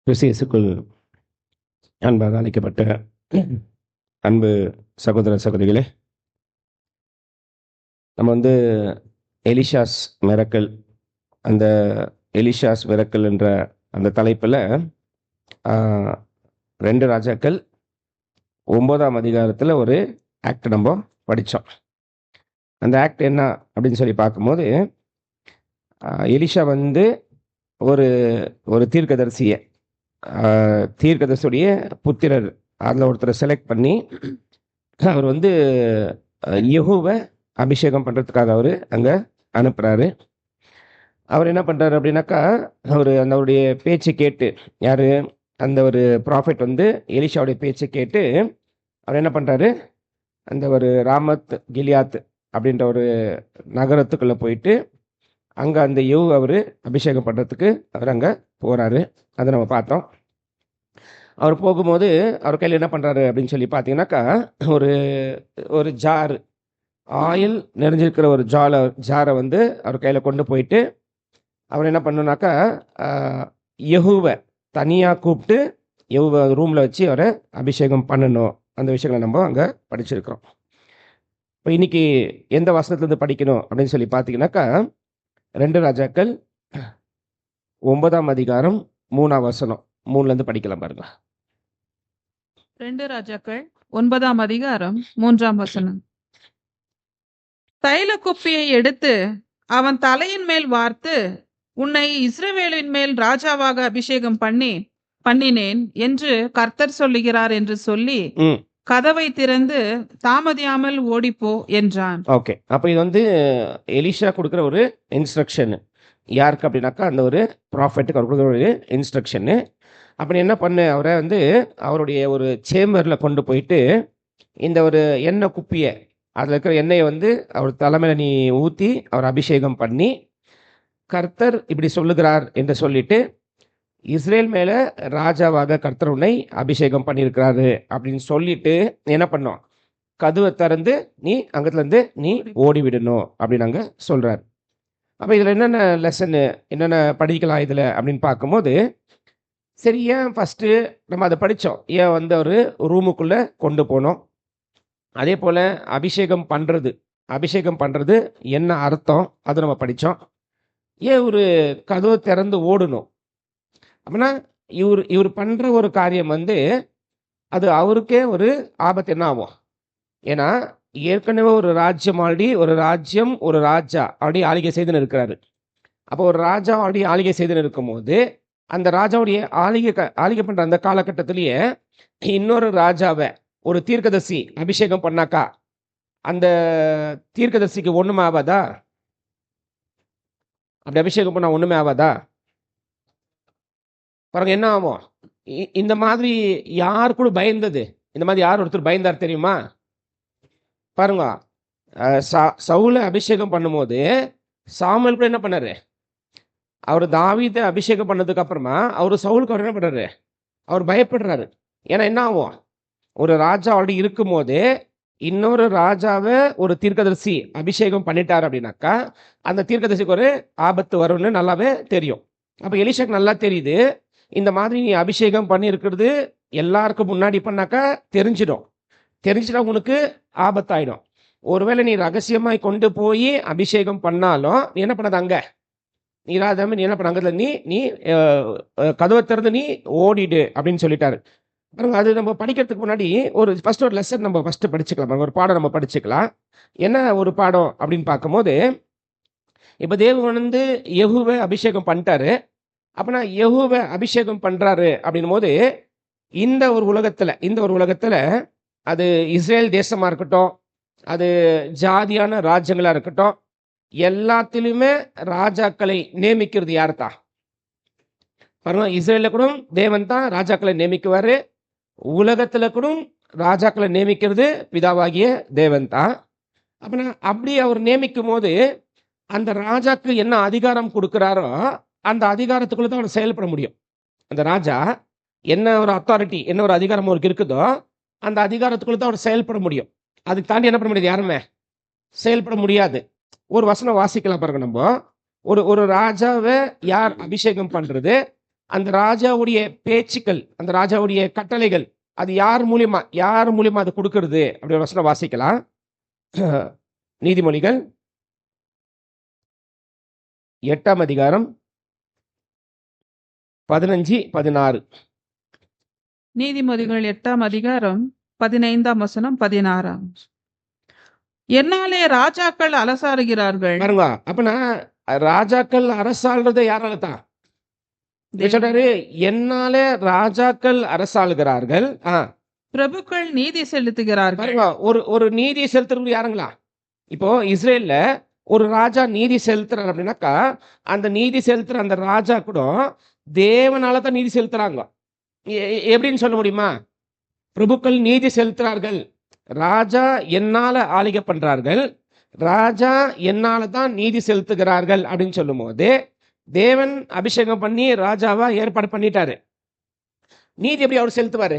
கிறிஸ்து அன்பாக அழைக்கப்பட்ட அன்பு சகோதர சகோதரிகளே, நம்ம எலிஷாஸ் மிரக்கல், அந்த எலிஷாஸ் மிரக்கல் என்ற அந்த தலைப்பில் 2 ராஜாக்கள் 9ஆம் அதிகாரத்தில் ஒரு ஆக்ட் நம்ம படித்தோம். அந்த ஆக்ட் என்ன அப்படின்னு சொல்லி பார்க்கும்போது, எலிஷா ஒரு ஒரு தீர்க்கதரிசியை, தீர்க்கதரிசியுடைய புத்திரர் அதில் ஒருத்தரை செலக்ட் பண்ணி அவர் யெகூவை அபிஷேகம் பண்ணுறதுக்காக அவர் அங்கே அனுப்புகிறாரு. அவர் என்ன பண்ணுறாரு அப்படின்னாக்கா, அவருடைய பேச்சை கேட்டு, யார் அந்த ஒரு ப்ராஃபெட் எலிஷாவுடைய பேச்சை கேட்டு அவர் என்ன பண்ணுறாரு, அந்த ஒரு ராமத் கிலியாத் அப்படின்ற ஒரு நகரத்துக்குள்ளே போயிட்டு அங்கே அந்த யெகூ அவர் அபிஷேகம் பண்ணுறதுக்கு அவர் அங்கே போகிறாரு. அதை நம்ம பார்த்தோம். அவர் போகும்போது அவர் கையில் என்ன பண்ணுறாரு அப்படின்னு சொல்லி பார்த்தீங்கன்னாக்கா, ஒரு ஜார் ஆயில் நிறைஞ்சிருக்கிற ஒரு ஜாரை அவர் கையில் கொண்டு போயிட்டு அவர் என்ன பண்ணணுனாக்கா, யெகூவை தனியாக கூப்பிட்டு யெகூவை ரூமில் வச்சு அவரை அபிஷேகம் பண்ணணும். அந்த விஷயங்களை நம்ம அங்கே படிச்சிருக்கிறோம். இப்போ இன்னைக்கு எந்த வசனத்துலேருந்து படிக்கணும் அப்படின்னு சொல்லி பார்த்தீங்கன்னாக்கா, 2 ராஜாக்கள் 9ஆம் அதிகாரம் 3ஆம் வசனம், 3லேருந்து படிக்கலாம் பாருங்க. 2 ராஜாக்கள் 9ஆம் அதிகாரம் 3ஆம் வசனம். தைல குப்பியை எடுத்து அவன் தலையின் மேல் வார்த்து, உன்னை இஸ்ரவேலின் மேல் ராஜாவாக அபிஷேகம் பண்ணினேன் என்று கர்த்தர் சொல்லுகிறார் என்று சொல்லி கதவை திறந்து தாமதியாமல் ஓடிப்போ என்றான். ஓகே, அப்போ இது எலிஷா கொடுக்குற ஒரு இன்ஸ்ட்ரக்ஷன். யாருக்கு அப்படின்னாக்கா, அந்த ஒரு ப்ராஃபெட்டுக்கு அவர் கொடுக்குற ஒரு இன்ஸ்ட்ரக்ஷனு. அப்படி என்ன பண்ணு, அவரை அவருடைய ஒரு சேம்பரில் கொண்டு போயிட்டு இந்த ஒரு எண்ணெய் குப்பியை, அதில் இருக்கிற எண்ணெயை அவர் தலைமையில் நீ ஊற்றி அவர் அபிஷேகம் பண்ணி, கர்த்தர் இப்படி சொல்லுகிறார் என்று சொல்லிட்டு, இஸ்ரேல் மேலே ராஜாவாக கர்த்தர் உன்னை அபிஷேகம் பண்ணியிருக்கிறாரு அப்படின்னு சொல்லிட்டு என்ன பண்ணோம், கதவை திறந்து நீ அங்கத்துலேருந்து நீ ஓடிவிடணும் அப்படின்னு அங்கே சொல்கிறார். அப்போ இதில் என்னென்ன லெசனு, என்னென்ன படிக்கலாம் இதில் அப்படின்னு பார்க்கும்போது, சரி, ஏன் ஃபஸ்ட்டு நம்ம அதை படித்தோம், ஏன் ஒரு ரூமுக்குள்ளே கொண்டு போனோம், அதே போல் அபிஷேகம் பண்ணுறது என்ன அர்த்தம், அது நம்ம படித்தோம். ஏன் ஒரு கதவை திறந்து ஓடணும் அப்படின்னா, இவர் பண்ணுற ஒரு காரியம் அது அவருக்கே ஒரு ஆபத்து என்ன ஆகும். ஏன்னா ஏற்கனவே ஒரு ராஜ்யம் ஒரு ராஜா அப்படி ஆளுகை செய்துன்னு இருக்கிறாரு. அப்போ ஒரு ராஜா அப்படி ஆளுகை செய்துன்னு இருக்கும்போது, அந்த ராஜாவுடைய ஆளுகை பண்ணுற அந்த காலகட்டத்திலேயே இன்னொரு ராஜாவை ஒரு தீர்க்கதரிசி அபிஷேகம் பண்ணாக்கா அந்த தீர்க்கதரிசிக்கு ஒன்றுமே ஆகாதா? அப்படி அபிஷேகம் பண்ணால் ஒன்றுமே ஆகாதா? பாருங்க என்ன ஆகும். இந்த மாதிரி யார் கூட பயந்தது, இந்த மாதிரி யார் ஒருத்தர் பயந்தார் தெரியுமா? பாருங்க, சவுலை அபிஷேகம் பண்ணும்போது சாமுவேல் கூட என்ன பண்ணாரு, அவர் தாவீதை அபிஷேகம் பண்ணதுக்கு அப்புறமா அவர் சவுலுக்கு அவர் என்ன பண்ணுறாரு, அவர் பயப்படுறாரு. ஏன்னா என்ன ஆகும், ஒரு ராஜா அப்படி இருக்கும்போது இன்னொரு ராஜாவை ஒரு தீர்க்கதரிசி அபிஷேகம் பண்ணிட்டார் அப்படின்னாக்கா அந்த தீர்க்கதரிசிக்கு ஒரு ஆபத்து வரும்னு நல்லாவே தெரியும். அப்போ எலிஷாக்கு நல்லா தெரியுது, இந்த மாதிரி நீ அபிஷேகம் பண்ணியிருக்கிறது எல்லாருக்கும் முன்னாடி பண்ணாக்கா தெரிஞ்சிட்டா உனக்கு ஆபத்தாயிடும். ஒருவேளை நீ ரகசியமாய் கொண்டு போய் அபிஷேகம் பண்ணாலும் நீ என்ன பண்ணாத, அங்கே நீ என்ன பண்ண, அங்கே நீ கதவை திறந்து நீ ஓடிடு அப்படின்னு சொல்லிட்டாரு. அது நம்ம படிக்கிறதுக்கு முன்னாடி ஃபர்ஸ்ட் ஒரு லெசன் நம்ம ஃபர்ஸ்ட் படிச்சுக்கலாம், ஒரு பாடம் நம்ம படிச்சுக்கலாம். என்ன ஒரு பாடம் அப்படின்னு பார்க்கும்போது, இப்போ தேவன் யெகூவை அபிஷேகம் பண்ணிட்டாரு. அப்படின்னா யெகூவை அபிஷேகம் பண்ணுறாரு அப்படின்னும் போது இந்த ஒரு உலகத்தில் அது இஸ்ரேல் தேசமாக இருக்கட்டும், அது ஜாதியான ராஜ்யங்களாக இருக்கட்டும், எல்லாத்திலுமே ராஜாக்களை நியமிக்கிறது யார் தான்? பாருங்க, இஸ்ரேலில் கூட தேவன் தான் ராஜாக்களை நியமிக்குவார், உலகத்தில் கூட ராஜாக்களை நியமிக்கிறது பிதாவாகிய தேவன் தான். அப்படின்னா அப்படி அவர் நியமிக்கும் போது அந்த ராஜாக்கு என்ன அதிகாரம் கொடுக்குறாரோ அந்த அதிகாரத்துக்குள்ள தான் அவர் செயல்பட முடியும். அந்த ராஜா என்ன ஒரு அத்தாரிட்டி, என்ன ஒரு அதிகாரம் அவருக்கு இருக்குதோ அந்த அதிகாரத்துக்குள்ள தான் அவர் செயல்பட முடியும். அதுக்கு தாண்டி என்ன பண்ண முடியாது, யாருமே செயல்பட முடியாது. ஒரு வசனம் வாசிக்கலாம் பாருங்க. நம்ம ஒரு ராஜாவை யார் அபிஷேகம் பண்றது, அந்த ராஜாவுடைய பேச்சுக்கள், அந்த ராஜாவுடைய கட்டளைகள், அது யார் மூலியமா அது கொடுக்கறது அப்படி ஒரு வசனம் வாசிக்கலாம். நீதிமொழிகள் 8ஆம் அதிகாரம் 15, 16. நீதிமொழிகள் 8ஆம் அதிகாரம் 15ஆம் வசனம் 16ஆம். என்னாலே ராஜாக்கள் அலசாருகிறார்கள். பாருங்க, அப்பனா ராஜாக்கள் அரசாள்றது யாரால தான் சொல்றாரு? என்னாலே ராஜாக்கள் அரசாளுகிறார்கள். பிரபுக்கள் நீதி செலுத்துகிறார்கள். பாருங்க, ஒரு நீதி செலுத்துறது யாருங்களா? இப்போ இஸ்ரேல்ல ஒரு ராஜா நீதி செலுத்துறாரு அப்படின்னாக்கா, அந்த நீதி செலுத்துற அந்த ராஜா கூட தேவனால தான் நீதி செலுத்துறாங்க. எப்படின்னு சொல்ல முடியுமா? பிரபுக்கள் நீதி செலுத்துறார்கள், ராஜா என்னால ஆளுகை பண்றார்கள், ராஜா என்னால தான் நீதி செலுத்துகிறார்கள் அப்படின்னு சொல்லும் போது தேவன் அபிஷேகம் பண்ணி ராஜாவா ஏற்பாடு பண்ணிட்டாரு. நீதி எப்படி அவர் செலுத்துவாரு?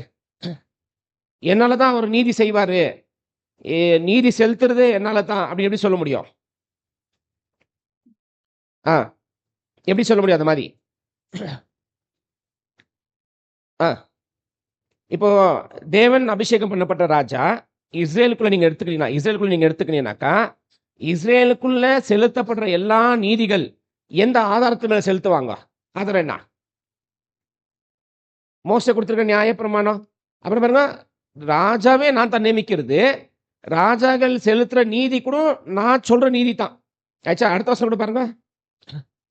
என்னாலதான் அவர் நீதி செய்வாரு, நீதி செலுத்துறது என்னால தான் அப்படி எப்படி சொல்ல முடியும்? எப்படி சொல்ல முடியும் அந்த மாதிரி? இப்போ தேவன் அபிஷேகம் பண்ணப்பட்ட ராஜா இஸ்ரேலுக்குள்ள நீங்க எடுத்துக்கிட்டீங்கன்னாக்கா, இஸ்ரேலுக்குள்ள செலுத்தப்படுற எல்லா நீதிகள் எந்த ஆதாரத்து மேல செலுத்துவாங்க? ஆதாரம் என்ன? மோசே கொடுத்திருக்க நியாயப்பிரமாணம். அப்புறம் பாருங்க, ராஜாவே நான் தான் நியமிக்கிறது, ராஜாக்கள் செலுத்துற நீதி கூட நான் சொல்ற நீதி தான். ஆச்சா, அடுத்த வருஷம் கூட பாருங்க.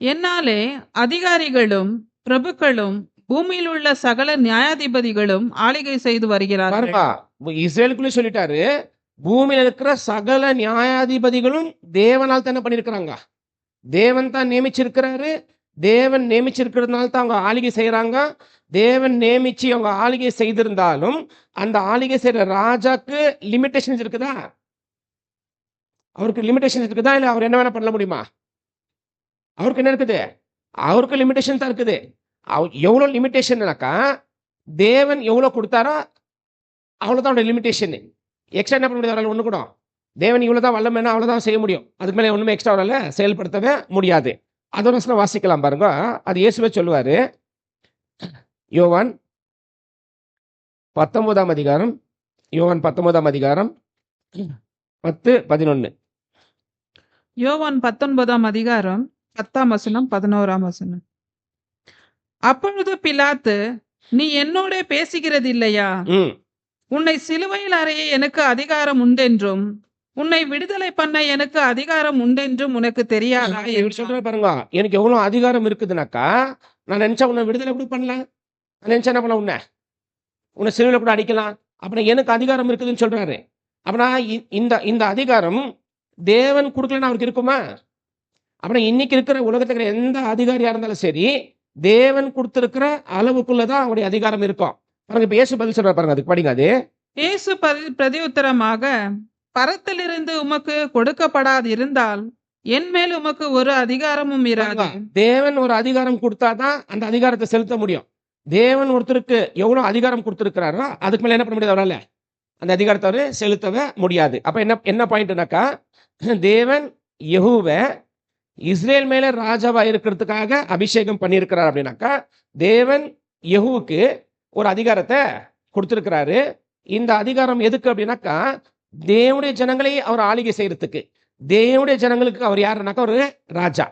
என்னாலே அதிகாரிகளும் பிரபுக்களும் பூமியில் உள்ள சகல நியாயாதிபதிகளும் ஆளுகை செய்து வருகிறார்கள். பாருங்க, இஸ்ரேலுக்குள்ளே சொல்லிட்டாரு, பூமியில இருக்கிற சகல நியாயாதிபதிகளும் தேவனால் தானே பண்ணிருக்கிறாங்க. தேவன் தான் நியமிச்சிருக்கிறாரு. தேவன் நியமிச்சிருக்கிறதுனால தான் அவங்க ஆளுகை செய்யறாங்க. தேவன் நியமிச்சு அவங்க ஆளுகை செய்திருந்தாலும் அந்த ஆளுகை செய்யற ராஜாக்கு லிமிடேஷன்ஸ் இருக்குதா? அவருக்கு லிமிடேஷன்ஸ் இருக்குதா? இல்ல அவர் என்ன வேணா பண்ண முடியுமா? அவருக்கு என்ன இருக்குது? அவருக்கு லிமிடேஷன் தான் இருக்குது. எவ்வளவு லிமிடேஷன்னாக்கா, தேவன் எவ்வளவு கொடுத்தாரோ அவ்வளவுதான் அவருடைய லிமிடேஷன். எக்ஸ்ட்ரா என்ன பண்ண முடியாது அவரால்? ஒண்ணு கூட. தேவன் இவ்வளவுதான் வல்லமைன்னா அவ்வளவுதான் செய்ய முடியும். அதுக்கு மேலே ஒண்ணுமே எக்ஸ்ட்ரா அவரால் செயல்படுத்தவே முடியாது. அதோட வாசிக்கலாம் பாருங்க. அது இயேசுவே சொல்லுவாரு. யோவான் 19ஆம் அதிகாரம் 10, 11. யோவான் 19ஆம் அதிகாரம் 10ஆம் வசனம் 11ஆம் வசனம். அப்பொழுது பிலாத்து, நீ என்னோட பேசுகிறது இல்லையா? உன்னை சிலுவையில் அறைய எனக்கு அதிகாரம் உண்டென்றும் உன்னை விடுதலை பண்ண எனக்கு அதிகாரம் உண்டென்றும் உனக்கு தெரியாதா? சொல்ற பாருங்க, எனக்கு எவ்வளவு அதிகாரம் இருக்குதுனாக்கா, நான் நினைச்சா உன்னை விடுதலை கூட பண்ணலாம், நான் நினைச்சா என்ன பண்ண உன்னை சிலுவையில கூட அடிக்கலாம். அப்புறம் எனக்கு அதிகாரம் இருக்குதுன்னு சொல்றாரு. அப்படின்னா இந்த அதிகாரம் தேவன் கொடுக்கலன்னு அவருக்கு இருக்குமா? அப்புறம் இன்னைக்கு இருக்கிற உலகத்துக்கு எந்த அதிகாரியா இருந்தாலும் சரி, தேவன் கொடுத்திருக்கிற அளவுக்குள்ளதான் அவருடைய அதிகாரம் இருக்கும். பாருங்க, இப்ப இயேசு பதில் சொல்றாரு பாருங்க, அதுக்கு படிங்க. அது இயேசு பிரதியுத்தரமாக, பரத்திலிருந்து உமக்கு கொடுக்கப்படாது இருந்தால் என் மேல் உமக்கு ஒரு அதிகாரமும் இராது. தேவன் ஒரு அதிகாரம் கொடுத்தாதான் அந்த அதிகாரத்தை செலுத்த முடியும். தேவன் ஒருத்தருக்கு எவ்வளவு அதிகாரம் கொடுத்திருக்கிறாரோ அதுக்கு மேல என்ன பண்ண முடியாது அவரால்? அந்த அதிகாரத்தை அவரு செலுத்தவே முடியாது. அப்ப என்ன பாயிண்ட்னாக்கா, தேவன் யெகூவை இஸ்ரேல் மேல ராஜாவா இருக்கிறதுக்காக அபிஷேகம் பண்ணியிருக்கிறார். அப்படின்னாக்கா தேவன் யெகூவுக்கு ஒரு அதிகாரத்தை கொடுத்திருக்கிறாரு. இந்த அதிகாரம் எதுக்கு அப்படின்னாக்கா, தேவனுடைய ஜனங்களை அவர் ஆளுகை செய்யறதுக்கு. தேவனுடைய ஜனங்களுக்கு அவர் யாருனாக்கா ஒரு ராஜா.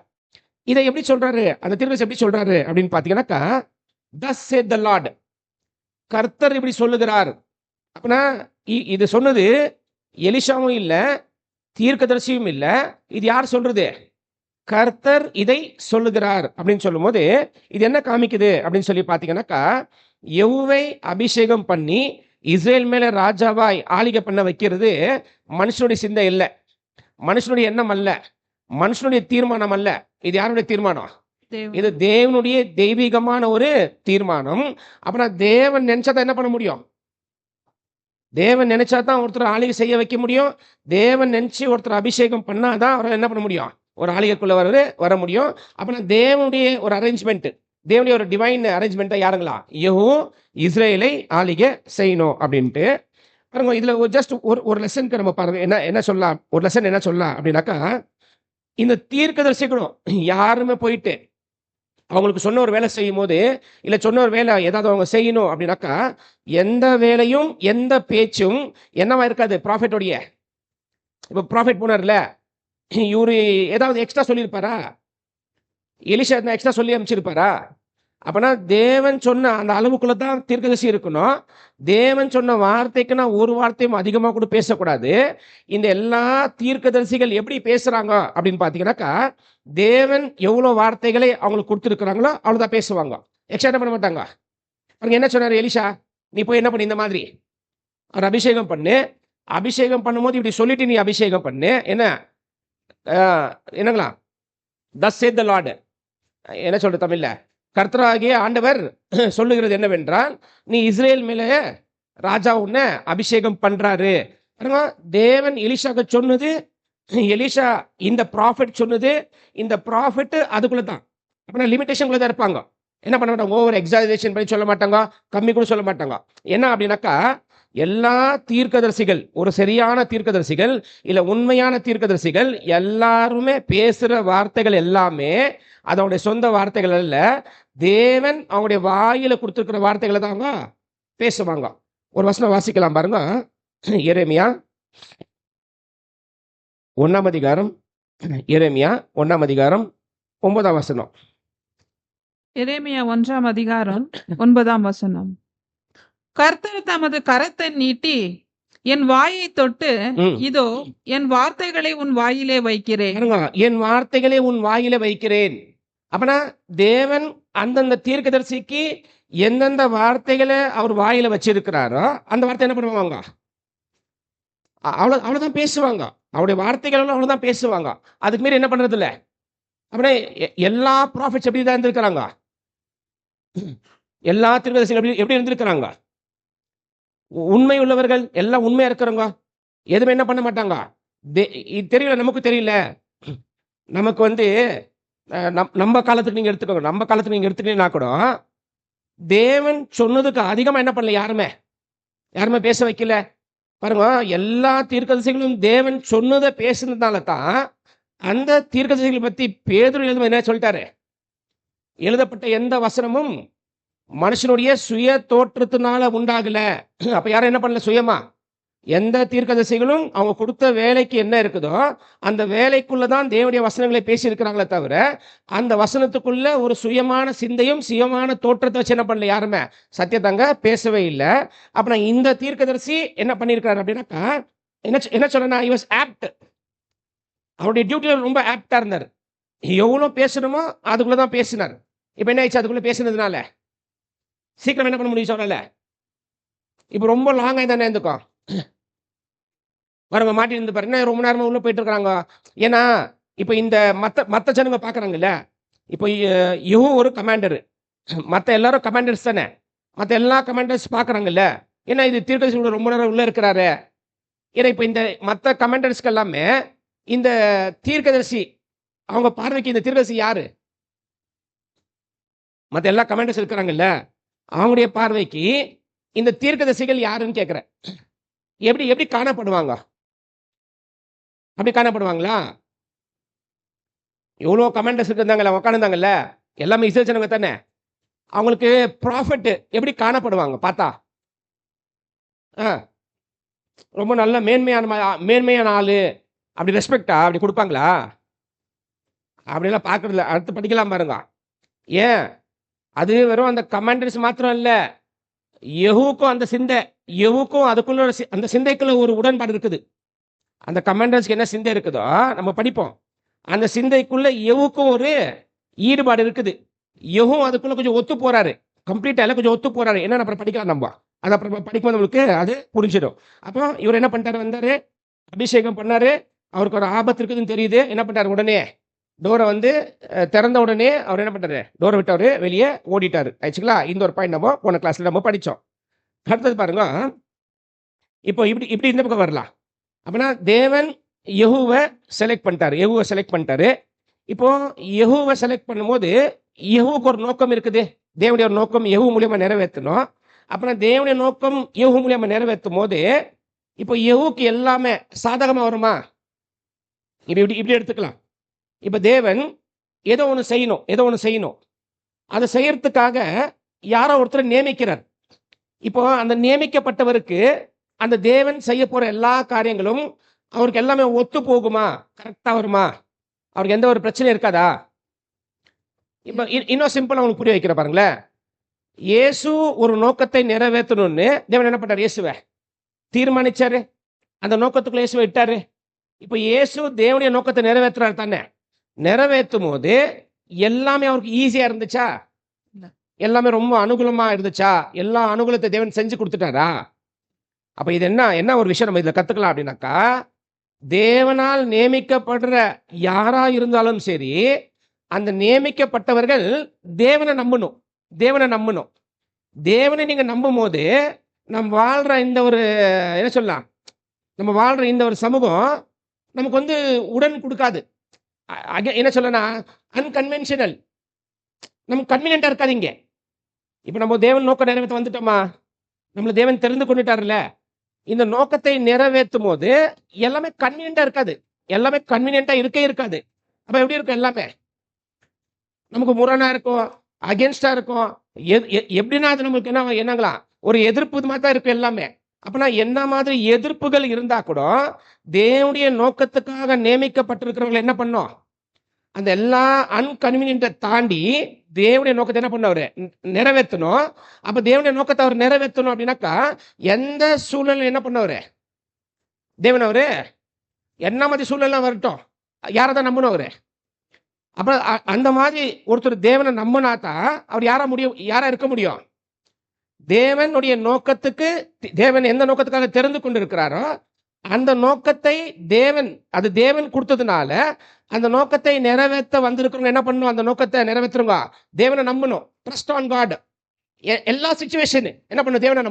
இதை எப்படி சொல்றாரு, அந்த தீர்க்கதரிசி எப்படி சொல்றாரு அப்படின்னு பாத்தீங்கன்னாக்கா, thus said the Lord, கர்த்தர் இப்படி சொல்லுகிறார். அப்படின்னா இது சொன்னது எலிஷாவும் இல்ல, தீர்க்கதரிசியும் இல்ல, இது யார் சொல்றது? கர்த்தர் இதை சொல்லுகிறார் அப்படின்னு சொல்லும் போது இது என்ன காமிக்குது அப்படின்னு சொல்லி பாத்தீங்கன்னாக்கா, யெகூவை அபிஷேகம் பண்ணி இஸ்ரேல் மேல ராஜாவாய் ஆளுகை பண்ண வைக்கிறது மனுஷனுடைய சிந்தை இல்லை, மனுஷனுடைய எண்ணம் அல்ல, மனுஷனுடைய தீர்மானம் அல்ல. இது யாருடைய தீர்மானம்? இது தேவனுடைய தெய்வீகமான ஒரு தீர்மானம். அப்படின்னா தேவன் நினைச்சாதான் என்ன பண்ண முடியும்? தேவன் நினைச்சாதான் ஒருத்தர் ஆளுகை செய்ய வைக்க முடியும். தேவன் நினைச்சு ஒருத்தர் அபிஷேகம் பண்ணாதான் அவரை என்ன பண்ண முடியும்? ஒரு ஆளுகைக்குள்ள வர முடியும். அப்படின்னா தேவனுடைய ஒரு அரேஞ்ச்மெண்ட், தேவனுடைய ஒரு டிவைன் அரேஞ்ச்மெண்ட்டை யாருங்களா? யெகூ இஸ்ரேலை ஆளுகை செய்யணும் அப்படின்ட்டு பாருங்க. இதுல ஜஸ்ட் ஒரு லெசனுக்கு நம்ம பாருங்க, என்ன சொல்லலாம், ஒரு லெசன் என்ன சொல்லலாம் அப்படின்னாக்கா, இந்த தீர்க்கதரிசிகளும் யாருமே போயிட்டு அவங்களுக்கு சொன்ன ஒரு வேலை செய்யும் போது, இல்லை சொன்ன ஒரு வேலை ஏதாவது அவங்க செய்யணும் அப்படின்னாக்கா, எந்த வேலையும் எந்த பேச்சும் என்னவா இருக்காது ப்ராஃபெட்டோடைய. இப்போ ப்ராஃபெட் போனார்ல, இவரு ஏதாவது எக்ஸ்ட்ரா சொல்லியிருப்பாரா? எலிஷா எக்ஸ்ட்ரா சொல்லி அமைச்சிருப்பாரா? அப்பனா தேவன் சொன்ன அந்த அளவுக்குள்ள தான் தீர்க்கதரிசி இருக்கணும். தேவன் சொன்ன வார்த்தைக்கு ஒரு வார்த்தையும் அதிகமாக கூட பேசக்கூடாது. இந்த எல்லா தீர்க்கதரிசிகள் எப்படி பேசுறாங்க அப்படின்னு பார்த்தீங்கன்னாக்கா, தேவன் எவ்வளோ வார்த்தைகளை அவங்களுக்கு கொடுத்துருக்குறாங்களோ அவ்வளோதான் பேசுவாங்க. எக்ஸ்ட்ரா என்ன பண்ண மாட்டாங்க. அவங்க என்ன சொன்னார் எலிஷா, நீ போய் என்ன பண்ணி இந்த மாதிரி அவர் அபிஷேகம் பண்ணு, அபிஷேகம் பண்ணும்போது இப்படி சொல்லிட்டு நீ அபிஷேகம் பண்ணு. என்னங்களா தஸ் சேத் த லார்ட், என்ன சொல்ற தமிழ்ல, கர்த்தராகிய ஆண்டவர் சொல்லுகிறது என்னவென்றால், நீ இஸ்ரேல் மேலே ராஜா உன்னை அபிஷேகம் பண்றாரு. தேவன் எலிஷாக்கு சொன்னது, எலிஷா இந்த ப்ராஃபெட் சொன்னது, இந்த ப்ராஃபெட் அதுக்குள்ள தான். அப்படின்னா லிமிடேஷன்குள்ள தான் இருப்பாங்க. என்ன பண்ண மாட்டாங்க, ஓவர் எக்ஸாஜரேஷன் பண்ணி சொல்ல மாட்டாங்க, கம்மி கூட சொல்ல மாட்டாங்க. என்ன அப்படின்னாக்கா, எல்லா தீர்க்கதரிசிகள், ஒரு சரியான தீர்க்கதரிசிகள் இல்ல உண்மையான தீர்க்கதரிசிகள் எல்லாருமே பேசுற வார்த்தைகள் எல்லாமே அதோடைய சொந்த வார்த்தைகள் அல்ல, தேவன் அவங்களுடைய வாயில கொடுத்திருக்கிற வார்த்தைகளை தாங்க பேசுவாங்க. ஒரு வசனம் வாசிக்கலாம் பாருங்க. எரேமியா 1ஆம் அதிகாரம், எரேமியா 1ஆம் அதிகாரம் 9ஆம் வசனம். எரேமியா 1ஆம் அதிகாரம் 9ஆம் வசனம். கர்த்தர் தமது கரத்தை நீட்டி என் வாயை தொட்டு, இதோ என் வார்த்தைகளை உன் வாயிலே வைக்கிறேன். என் வார்த்தைகளை உன் வாயிலே வைக்கிறேன். அப்பனா தேவன் அந்தந்த தீர்க்கதரிசிக்கு எந்தெந்த வார்த்தைகளை அவர் வாயில வச்சிருக்கிறாரோ அந்த வார்த்தை என்ன பண்ணுவாங்க, அவ்வளவுதான் பேசுவாங்க. அவருடைய வார்த்தைகள் அவ்வளவுதான் பேசுவாங்க. அதுக்கு மீறி என்ன பண்றது இல்ல. அப்படியே எல்லா ப்ராஃபிட்ஸ் எப்படி தான் இருந்திருக்கிறாங்க, எல்லா தீர்க்கதரிசிகள் எப்படி இருந்திருக்கிறாங்க, உண்மை உள்ளவர்கள் எல்லாம் உண்மையா இருக்கிறவங்க, எதுவுமே என்ன பண்ண மாட்டாங்க. தெரியல, நமக்கு தெரியல. நமக்கு நம்ம காலத்துக்கு நீங்க எடுத்துக்கோங்க, நம்ம காலத்துக்கு நீங்க எடுத்துட்டீங்கன்னா கூட தேவன் சொன்னதுக்கு அதிகமா என்ன பண்ணல, யாருமே பேச வைக்கல. பாருங்க, எல்லா தீர்க்கதரிசிகளும் தேவன் சொன்னதை பேசுனதுனால தான் அந்த தீர்க்கதரிசிகளை பத்தி பேதுரு என்ன சொல்லிட்டாரு, எழுதப்பட்ட எந்த வசனமும் மனுஷனுடைய சுய தோற்றத்தினால உண்டாகல. அப்ப யாரும் என்ன பண்ணல, சுயமா எந்த தீர்க்கதரிசிகளும் அவங்க கொடுத்த வேலைக்கு என்ன இருக்குதோ அந்த வேலைக்குள்ளதான் தேவனுடைய வசனங்களை பேசி இருக்கிறாங்களே தவிர அந்த வசனத்துக்குள்ள ஒரு சுயமான சிந்தையும் சுயமான தோற்றத்தை வச்சு என்ன பண்ணல, யாருமே சத்தியத்தாங்க பேசவே இல்லை. அப்ப இந்த தீர்க்கதரிசி என்ன பண்ணியிருக்கிறார் அப்படின்னாக்கா, என்ன சொல்றேன்னா, he was apt. அவருடைய டியூட்டியில ரொம்ப ஆப்டா இருந்தார். எவ்வளவு பேசணுமோ அதுக்குள்ளதான் பேசினார். இப்ப என்ன ஆயிடுச்சு, அதுக்குள்ள பேசுனதுனால சீக்கிரம் என்ன பண்ண முடியும் சொல்லல. இப்ப ரொம்ப லாங் ஆகி தானே இருந்துக்கும் வரவங்க மாட்டி இருந்து பாருங்க, ரொம்ப நேரமா உள்ள போயிட்டு இருக்காங்க. ஏன்னா இப்ப இந்த மத்த ஜனங்க பாக்குறாங்கல்ல, இப்போ யெகூ ஒரு கமாண்டர், மத்த எல்லாரும் கமாண்டர்ஸ் தானே, மத்த எல்லா கமாண்டர்ஸ் பாக்குறாங்கல்ல. ஏன்னா இது தீர்க்கதரிசி ரொம்ப நேரம் உள்ள இருக்கிறாரு. ஏன்னா இப்ப இந்த மத்த கமாண்டர்ஸ்க்கு எல்லாமே இந்த தீர்க்கதரிசி அவங்க பார்வைக்கு இந்த தீர்க்கதரிசி யாரு, மத்த எல்லா கமாண்டர்ஸ் இருக்கிறாங்கல்ல அவங்களுடைய பார்வைக்கு இந்த தீர்க்கதரிசிகள் யாருன்னு கேட்கிறேன். எப்படி காணப்படுவாங்க, அப்படி காணப்படுவாங்களா? எவ்வளோ கமாண்டர்ஸ் இருந்தாங்கல்ல, உட்காந்துருந்தாங்கல்ல, எல்லாமே இஸ்ரேல் ஜனங்க தானே. அவங்களுக்கு ப்ராஃபெட் எப்படி காணப்படுவாங்க பார்த்தா? ரொம்ப நல்ல மேன்மையான ஆளு, அப்படி ரெஸ்பெக்டா அப்படி கொடுப்பாங்களா? அப்படிலாம் பார்க்கறதில்ல. அடுத்து படிக்கலாம் பாருங்க. ஏன் அது வெறும் அந்த கமாண்டர்ஸ் மாத்திரம் இல்ல, யெகூக்கும் அந்த சிந்தை, யெகூக்கும் அதுக்குள்ள அந்த சிந்தைக்குள்ள ஒரு உடன்பாடு இருக்குது. அந்த கமாண்டர்ஸ்க்கு என்ன சிந்தை இருக்குதோ நம்ம படிப்போம், அந்த சிந்தைக்குள்ள யெகூக்கும் ஒரு ஈடுபாடு இருக்குது. யெகூ அதுக்குள்ள கொஞ்சம் ஒத்து போறாரு, கம்ப்ளீட்டா எல்லாம் கொஞ்சம் ஒத்து போறாரு. என்ன அப்புறம் படிக்கலாம், நம்ம அது அப்புறம் படிக்கும்போது நம்மளுக்கு அது புரிஞ்சிடும். அப்போ இவர் என்ன பண்ணிட்டாரு, வந்தாரு, அபிஷேகம் பண்ணாரு, அவருக்கு ஒரு ஆபத்து இருக்குதுன்னு தெரியுது. என்ன பண்ணாரு, உடனே டோரை திறந்த உடனே அவர் என்ன பண்றாரு, டோரை விட்டு அவரு வெளியே ஓடிட்டாரு. ஆச்சுங்களா? இந்த ஒரு பாயிண்ட் நம்ம போன கிளாஸ்ல நம்ம படிச்சோம். அடுத்தது பாருங்க, இப்போ இப்படி இந்த பக்கம் வரலாம். அப்படின்னா தேவன் யெகூவை செலக்ட் பண்ணிட்டாரு. இப்போ யெகூவை செலக்ட் பண்ணும்போது யெகூவுக்கு ஒரு நோக்கம் இருக்குது. தேவனுடைய ஒரு நோக்கம் யெகூ மூலியமா நிறைவேற்றணும். அப்புறம் தேவனுடைய நோக்கம் யெகூ மூலியமா நிறைவேற்றும் போது இப்போ யெகூக்கு எல்லாமே சாதகமா வருமா? இப்படி எடுத்துக்கலாம். இப்ப தேவன் ஏதோ ஒன்று செய்யணும். அதை செய்யறதுக்காக யாரோ ஒருத்தர் நியமிக்கிறார். இப்போ அந்த நியமிக்கப்பட்டவருக்கு அந்த தேவன் செய்ய போற எல்லா காரியங்களும் அவருக்கு எல்லாமே ஒத்து போகுமா, கரெக்டா வருமா, அவருக்கு எந்த ஒரு பிரச்சனையும் இருக்காதா? இப்போ இன்னும் சிம்பிளா உங்களுக்கு புரிய வைக்கிற பாருங்களேன். இயேசு ஒரு நோக்கத்தை நிறைவேற்றணும்னு தேவன் என்ன பண்ணார்? இயேசுவை தீர்மானிச்சாரு, அந்த நோக்கத்துக்குள்ள இயேசுவை இட்டாரு. இப்போ இயேசு தேவனுடைய நோக்கத்தை நிறைவேற்றுறாரு தானே. நிறைவேற்றும் போது எல்லாமே அவருக்கு ஈஸியா இருந்துச்சா? எல்லாமே ரொம்ப அனுகூலமா இருந்துச்சா? எல்லா அனுகூலத்தை தேவன் செஞ்சு கொடுத்துட்டாரா? அப்ப இது என்ன ஒரு விஷயம் நம்ம இதுல கத்துக்கலாம் அப்படின்னாக்கா, தேவனால் நியமிக்கப்படுற யாரா இருந்தாலும் சரி, அந்த நியமிக்கப்பட்டவர்கள் தேவனை நம்பணும். தேவனை நம்பணும். தேவனை நீங்க நம்பும் போது நம்ம வாழ்ற இந்த ஒரு என்ன சொல்லலாம், நம்ம வாழ்ற இந்த ஒரு சமூகம் நமக்கு வந்து உடன் கொடுக்காது. என்ன சொல்லனா, அன்கன்வென்ஷனல், நமக்கு கன்வீனியன்டா இருக்காதீங்க. இப்ப நம்ம தேவன் நோக்கம் நிறைவேற்ற வந்துட்டோமா, நம்மள தேவன் தெரிந்து கொண்டுட்டார்ல, இந்த நோக்கத்தை நிறைவேற்றும் போது எல்லாமே கன்வீனியன்டா இருக்காது. எல்லாமே கன்வீனியன்டா இருக்காது. அப்ப எப்படி இருக்கும்? எல்லாமே நமக்கு முரணா இருக்கும், அகேன்ஸ்டா இருக்கும். எப்படின்னா அது நமக்கு என்னங்களா ஒரு எதிர்ப்பு மாதிரி தான் இருக்கும் எல்லாமே. அப்பனா என்ன மாதிரி எதிர்ப்புகள் இருந்தா கூட தேவனுடைய நோக்கத்துக்காக நியமிக்கப்பட்டிருக்கிறவங்க என்ன பண்ணோம்? அந்த எல்லா அன்கன்வீனியன்ட்டை தாண்டி தேவனுடைய நோக்கத்தை என்ன பண்ணவரு? நிறைவேற்றணும். அப்ப தேவனுடைய நோக்கத்தை அவர் நிறைவேற்றணும் அப்படின்னாக்கா எந்த சூழ்நிலை என்ன பண்ணவரு? தேவன் அவரு என்ன மாதிரி சூழ்நிலை வரட்டும், யாரை தான் நம்பணும் அவரு? அப்ப அந்த மாதிரி ஒருத்தர் தேவனை நம்பினாதான் அவர் யாரா இருக்க முடியும்? தேவனுடைய நோக்கத்துக்கு, தேவன் எந்த நோக்கத்துக்காக தெரிந்து கொண்டிருக்கிறாரோ அந்த நோக்கத்தை தேவன் கொடுத்ததுனால அந்த நோக்கத்தை நிறைவேற்ற வந்திருக்கிறவங்க என்ன பண்ணணும்? அந்த நோக்கத்தை நிறைவேற்றுங்க, தேவனை நம்பணும். Trust on God. எல்லா சிச்சுவேஷன் என்ன பண்ணணும்? தேவனை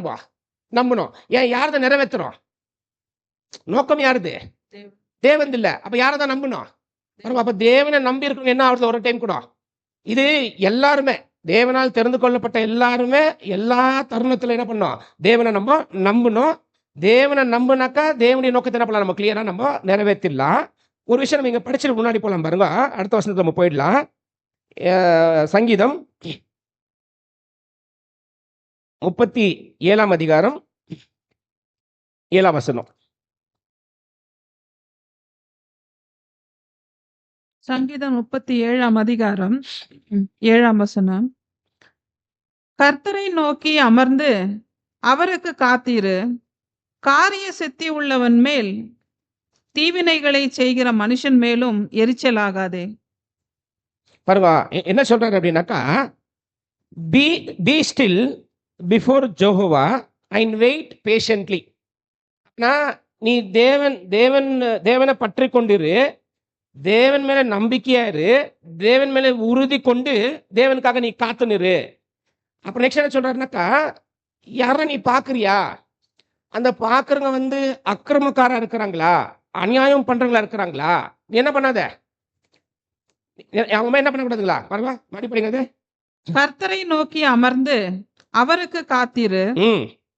நம்பணும். ஏன்? யாரதான் நிறைவேற்றுறோம்? நோக்கம் யாருது? தேவன் இல்ல. அப்ப யாரதான் நம்பணும்? அப்ப தேவனை நம்பி இருக்கவங்க என்ன ஆகுது? ஒரு டைம் கூட இது எல்லாருமே தேவனால் தெரிந்து கொள்ளப்பட்ட எல்லாருமே எல்லா தருணத்துல என்ன பண்ணோம்? தேவனை நம்பணும். தேவனை நம்பினாக்கா தேவனுடைய நோக்கத்தை என்ன பண்ணலாம்? நம்ம கிளியரா நம்ம நிறைவேற்றிடலாம். ஒரு விஷயம் நம்ம இங்க படிச்சுட்டு முன்னாடி போலாம் பாருங்க. அடுத்த வசனத்துல நம்ம போயிடலாம். சங்கீதம் 37 அதிகாரம் 7 வசனம். சங்கீதம் 37 அதிகாரம் 7 வசனம். கர்த்தரை நோக்கி அமர்ந்து அவருக்கு காத்தீரு, காரிய சித்தி உள்ளவன் மேல் தீவினைகளை செய்கிற மனுஷன் மேலும் எரிச்சலாகாதே. பாருங்க என்ன சொல்றாரு அப்படின்னாக்கா, be still before Jehovah and wait patiently. நீ தேவனை பற்றி கொண்டிரு, தேவன் மேல நம்பிக்கையாரு, தேவன் மேல உறுதி கொண்டு தேவனுக்காக நீ காத்து நிறு. அப்புறம் நெக்ஸ்ட் என்ன சொல்றாருனாக்கா, யார நீ பாக்குறியா? அந்த பாக்குறவங்க வந்து அக்கிரமக்காரா இருக்கிறாங்களா, அநியாயம் பண்றவங்களா இருக்கிறாங்களா? நீ என்ன பண்ணாத, அவங்க என்ன பண்ணக்கூடாதுங்களா? பாருங்க மறுபடிங்க. கர்த்தரை நோக்கி அமர்ந்து அவருக்கு காத்திரு,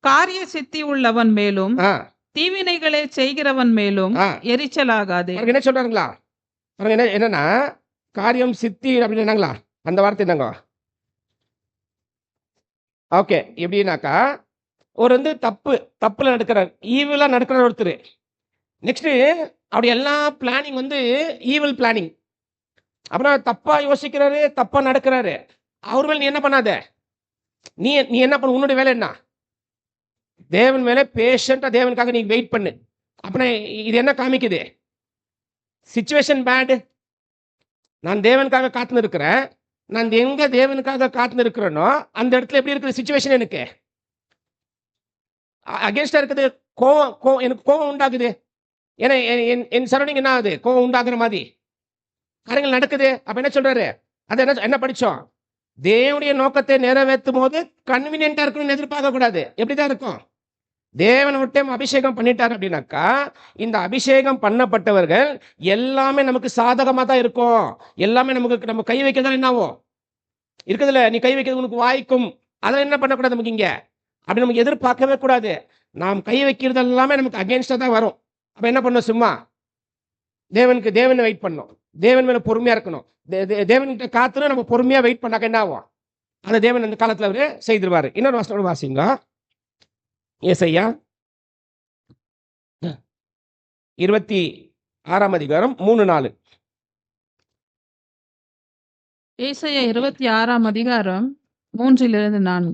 காரிய சித்தி உள்ளவன் மேலும் தீவினைகளை செய்கிறவன் மேலும் எரிச்சலாகாது. என்ன சொல்றாங்களா? என்னன்னா காரியம் சித்தி அப்படின்னு என்னங்களா? அந்த வார்த்தை என்னங்க? ஓகே, எப்படின்னாக்கா ஒரு வந்து தப்புல நடக்கிறார், ஈவிலா நடக்கிறார் ஒருத்தர். நெக்ஸ்ட் அப்படி எல்லா பிளானிங் வந்து ஈவில் பிளானிங். அப்புறம் தப்பா யோசிக்கிறாரு, தப்பா நடக்கிறாரு. அவர் மேல நீ என்ன பண்ணாத, நீ என்ன பண்ண? உன்னுடைய வேலை என்ன? தேவன் மேல பேஷண்டா தேவனுக்காக நீ வெயிட் பண்ணு. அப்புறம் இது என்ன காமிக்குது? Situation bad. நான் தேவனுக்காக காத்துன்னு இருக்கிறேன். நான் எங்க தேவனுக்காக காத்துன்னு இருக்கிறேனோ அந்த இடத்துல எப்படி இருக்குது சிச்சுவேஷன்? எனக்கு அகேன்ஸ்டா இருக்குது. கோவம் எனக்கு கோவம் உண்டாகுது. ஏன்னா என் சரௌண்டிங் என்ன ஆகுது? கோவம் உண்டாக்குற மாதிரி காரியங்கள் நடக்குது. அப்ப என்ன சொல்றாரு? அது என்ன படிச்சோம்? தேவனுடைய நோக்கத்தை நிறைவேற்றும் போது கன்வீனியன்டா இருக்கணும்னு எதிர்பார்க்க கூடாது. எப்படிதான் இருக்கும்? தேவன் ஒரு டைம் அபிஷேகம் பண்ணிட்டார் அப்படின்னாக்கா இந்த அபிஷேகம் பண்ணப்பட்டவர்கள் எல்லாமே நமக்கு சாதகமா தான் இருக்கும். எல்லாமே நம்ம கை வைக்கிறதால என்ன ஆகும்? இருக்குதுல்ல, நீ கை வைக்கிறது உனக்கு வாய்க்கும். அதெல்லாம் என்ன பண்ணக்கூடாது நமக்கு இங்க? அப்படி நமக்கு எதிர்பார்க்கவே கூடாது. நாம் கை வைக்கிறது எல்லாமே நமக்கு அகேன்ஸ்டா தான் வரும். அப்ப என்ன பண்ணும்? சும்மா தேவனை வெயிட் பண்ணணும். தேவன் மேல பொறுமையா இருக்கணும். தேவன்கிட்ட காத்துன்னு நம்ம பொறுமையா வெயிட் பண்ணாக்க என்ன ஆகும்? அதை தேவன் அந்த காலத்துல அவரு செய்திருவாரு. இன்னொரு வசனம் வாசிங்க. ஏசாயா 26:3-4. ஏசாயா 26:3-4.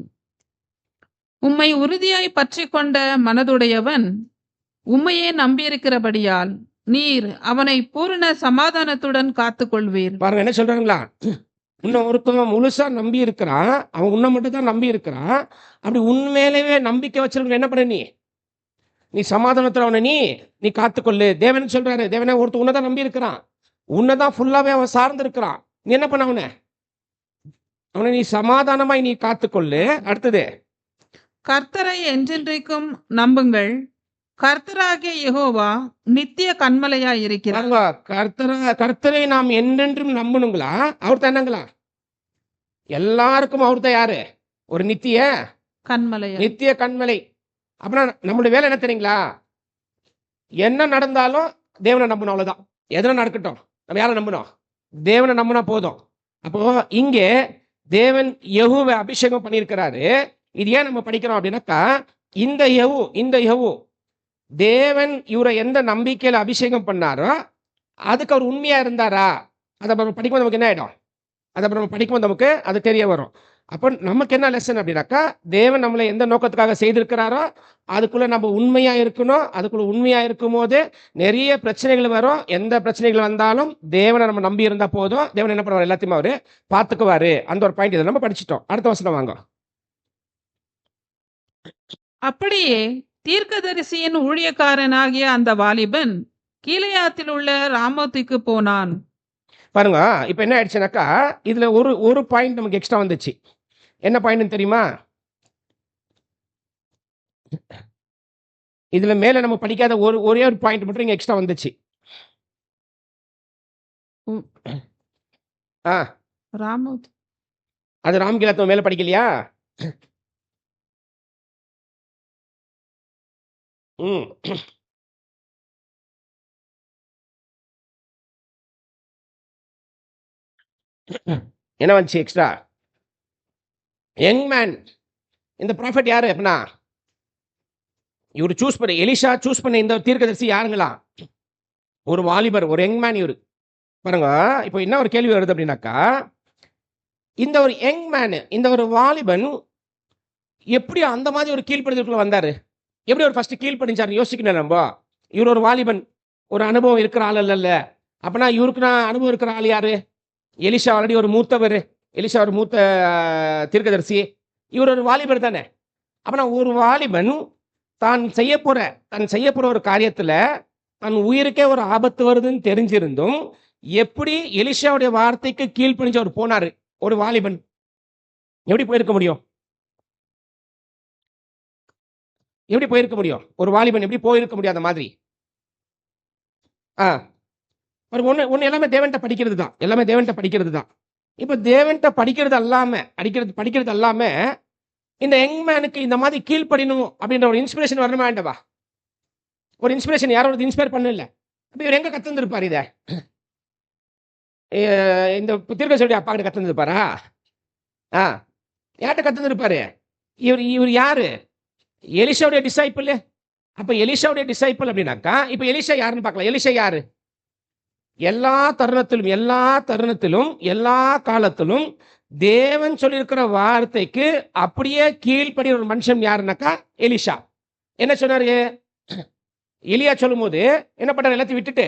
உம்மை உறுதியாய் பற்றிக் கொண்ட மனதுடையவன் உம்மையே நம்பியிருக்கிறபடியால் நீர் அவனை பூரண சமாதானத்துடன் காத்துக்கொள்வீர். பாருங்க என்ன சொல்றாங்களா, இன்னும் ஒருத்தவன் முழுசா நம்பி இருக்கிறான், அவன் உன்னை மட்டும் தான் நம்பி இருக்கிறான். அப்படி உண்மையிலேயே நம்பிக்கை வச்சிருக்க என்ன பண்ண, நீ சமாதானத்துல அவனை நீ காத்துக்கொள்ளு. தேவன் சொல்றாரு, தேவனே ஒருத்தர் உன்னதான் நம்பி இருக்கிறான், உன்னதான் ஃபுல்லாவே அவன் சார்ந்து இருக்கிறான், நீ என்ன பண்ண அவனை நீ சமாதானமாய் நீ காத்துக்கொள்ளு. அடுத்தது, கர்த்தரை என்றென்றைக்கும் நம்புங்கள், கர்த்தராகிய யெகோவா நித்திய கன்மலையாய் இருக்கிறார். கர்த்தரை நாம் என்றென்றும் நம்பணுங்களா? அவர் தான் என்னங்களா, எல்லாருக்கும் அவர் தான் யாரு, ஒரு நித்திய கன்மலை. அப்படின்னா நம்மளுடைய வேலை என்ன தெரியுங்களா, என்ன நடந்தாலும் தேவனை நம்பணும், அவ்வளவுதான். எதனா நடக்கட்டும், நம்ம யாரை நம்பணும், தேவனை நம்பினா போதும். அப்போ இங்கே தேவன் யெகோவை அபிஷேகம் பண்ணியிருக்கிறாரு. இது ஏன் நம்ம படிக்கிறோம் அப்படின்னாக்கா, இந்த யெகோவா தேவன் இவரை எந்த நம்பிக்கையில அபிஷேகம் பண்ணாரோ அதுக்கு அவர் உண்மையா இருந்தாரா, அதை நம்ம படிக்கும்போது நமக்கு என்ன ஆயிடும், அதை நம்ம படிக்கும்போது நமக்கு அது தெரிய வரும். அப்போ நமக்கு என்ன லெசன் அப்படின்னாக்கா, தேவன் நம்மளை எந்த நோக்கத்துக்காக செய்திருக்கிறாரோ அதுக்குள்ள நம்ம உண்மையா இருக்கணும். அதுக்குள்ள உண்மையா இருக்கும் போது நிறைய பிரச்சனைகள் வரும். எந்த பிரச்சனைகள் வந்தாலும் தேவனை நம்ம நம்பி இருந்தா போதும், தேவன் என்ன பண்ணுவார், எல்லாத்தையுமே அவரு பார்த்துக்குவாரு. அந்த ஒரு பாயிண்ட் இதை நம்ம படிச்சிட்டோம். அடுத்த வசனம் வாங்க. அப்படியே தீர்க்கதரிசியின் ஊழியக்காரனாகிய அந்த வாலிபன் கீலேயாத்தில் உள்ள ராமோத்துக்கு போனான். பாருங்க, இப்ப என்ன ஆயிடுச்சுனாக்கா, இதுல ஒரு பாயிண்ட் நமக்கு எக்ஸ்ட்ரா வந்துச்சு. என்ன பாயிண்ட் தெரியுமா, இதுல மேல நம்ம படிக்காத ஒரே ஒரு பாயிண்ட் மட்டும் இங்க எக்ஸ்ட்ரா வந்துச்சு. ராமோத், அது ராம்கிலாத்த மேல படிக்கலையா? என்ன வந்துச்சு எக்ஸ்ட்ரா? Young man. இந்த ப்ராஃபட் யாரு அப்படின்னா, இவர் சூஸ் பண்ண, எலிஷா சூஸ் பண்ண இந்த தீர்க்கதரிசி யாருங்களா, ஒரு வாலிபர், ஒரு யங் மேன் இவரு. பாருங்க, இப்போ என்ன ஒரு கேள்வி வருது அப்படின்னாக்கா, இந்த ஒரு யங் மேன், இந்த ஒரு வாலிபன் எப்படி அந்த மாதிரி ஒரு கீழ்ப்படுதலுக்குள்ள வந்தாரு, எப்படி ஒரு ஃபர்ஸ்ட் கீழ்ப்படிஞ்சாரு யோசிக்கணும் நம்ம. இவர் ஒரு வாலிபன், ஒரு அனுபவம் இருக்கிற ஆள் இல்ல. அப்படின்னா இவருக்கு நான் அனுபவம் இருக்கிற ஆள் யாரு, எலிஷா ஆல்ரெடி ஒரு மூத்தவர், எலிஷா ஒரு மூத்த தீர்க்கதரிசி, இவர் ஒரு வாலிபர் தானே. அப்படின்னா ஒரு வாலிபன் தான் செய்ய போற ஒரு காரியத்துல தன் உயிருக்கே ஒரு ஆபத்து வருதுன்னு தெரிஞ்சிருந்தும் எப்படி எலிஷாவுடைய வார்த்தைக்கு கீழ்ப்படிஞ்சு அவர் போனாரு, ஒரு வாலிபன் எப்படி போயிருக்க முடியும், ஒரு வாலிபன் எப்படி போயிருக்க முடியும் அந்த மாதிரி? ஒன்று எல்லாமே தேவன்கிட்ட படிக்கிறது தான். இப்போ தேவன்கிட்ட படிக்கிறது அல்லாம இந்த யங் மேனுக்கு இந்த மாதிரி கீழ்ப்படினும் அப்படின்ற ஒரு இன்ஸ்பிரேஷன் வரணுமா வேண்டவா? ஒரு இன்ஸ்பிரேஷன் யாரோட இன்ஸ்பயர் பண்ணல. அப்போ இவர் எங்க கத்துருப்பாரு, இதை இந்த தீர்க்கதரிசியுடைய அப்பா கிட்ட கத்துருப்பாரா? யார்கிட்ட கத்துருப்பாரு? இவர் யாரு, எலிஷாவுடைய டிசைபிள். அப்ப எலிஷாவுடைய டிசைபிள் அப்படின்னாக்கா, இப்ப எலிஷா யாருன்னு பார்க்கலாம். எலிஷா யாரு? எல்லா தருணத்திலும் எல்லா காலத்திலும் தேவன் சொல்லியிருக்கிற வார்த்தைக்கு அப்படியே கீழ்ப்படிய ஒரு மனுஷன் யாருன்னாக்கா எலிஷா. என்ன சொன்னாரு, எலியா சொல்லும் போது என்ன பண்ணாரு, எல்லாத்தையும் விட்டுட்டு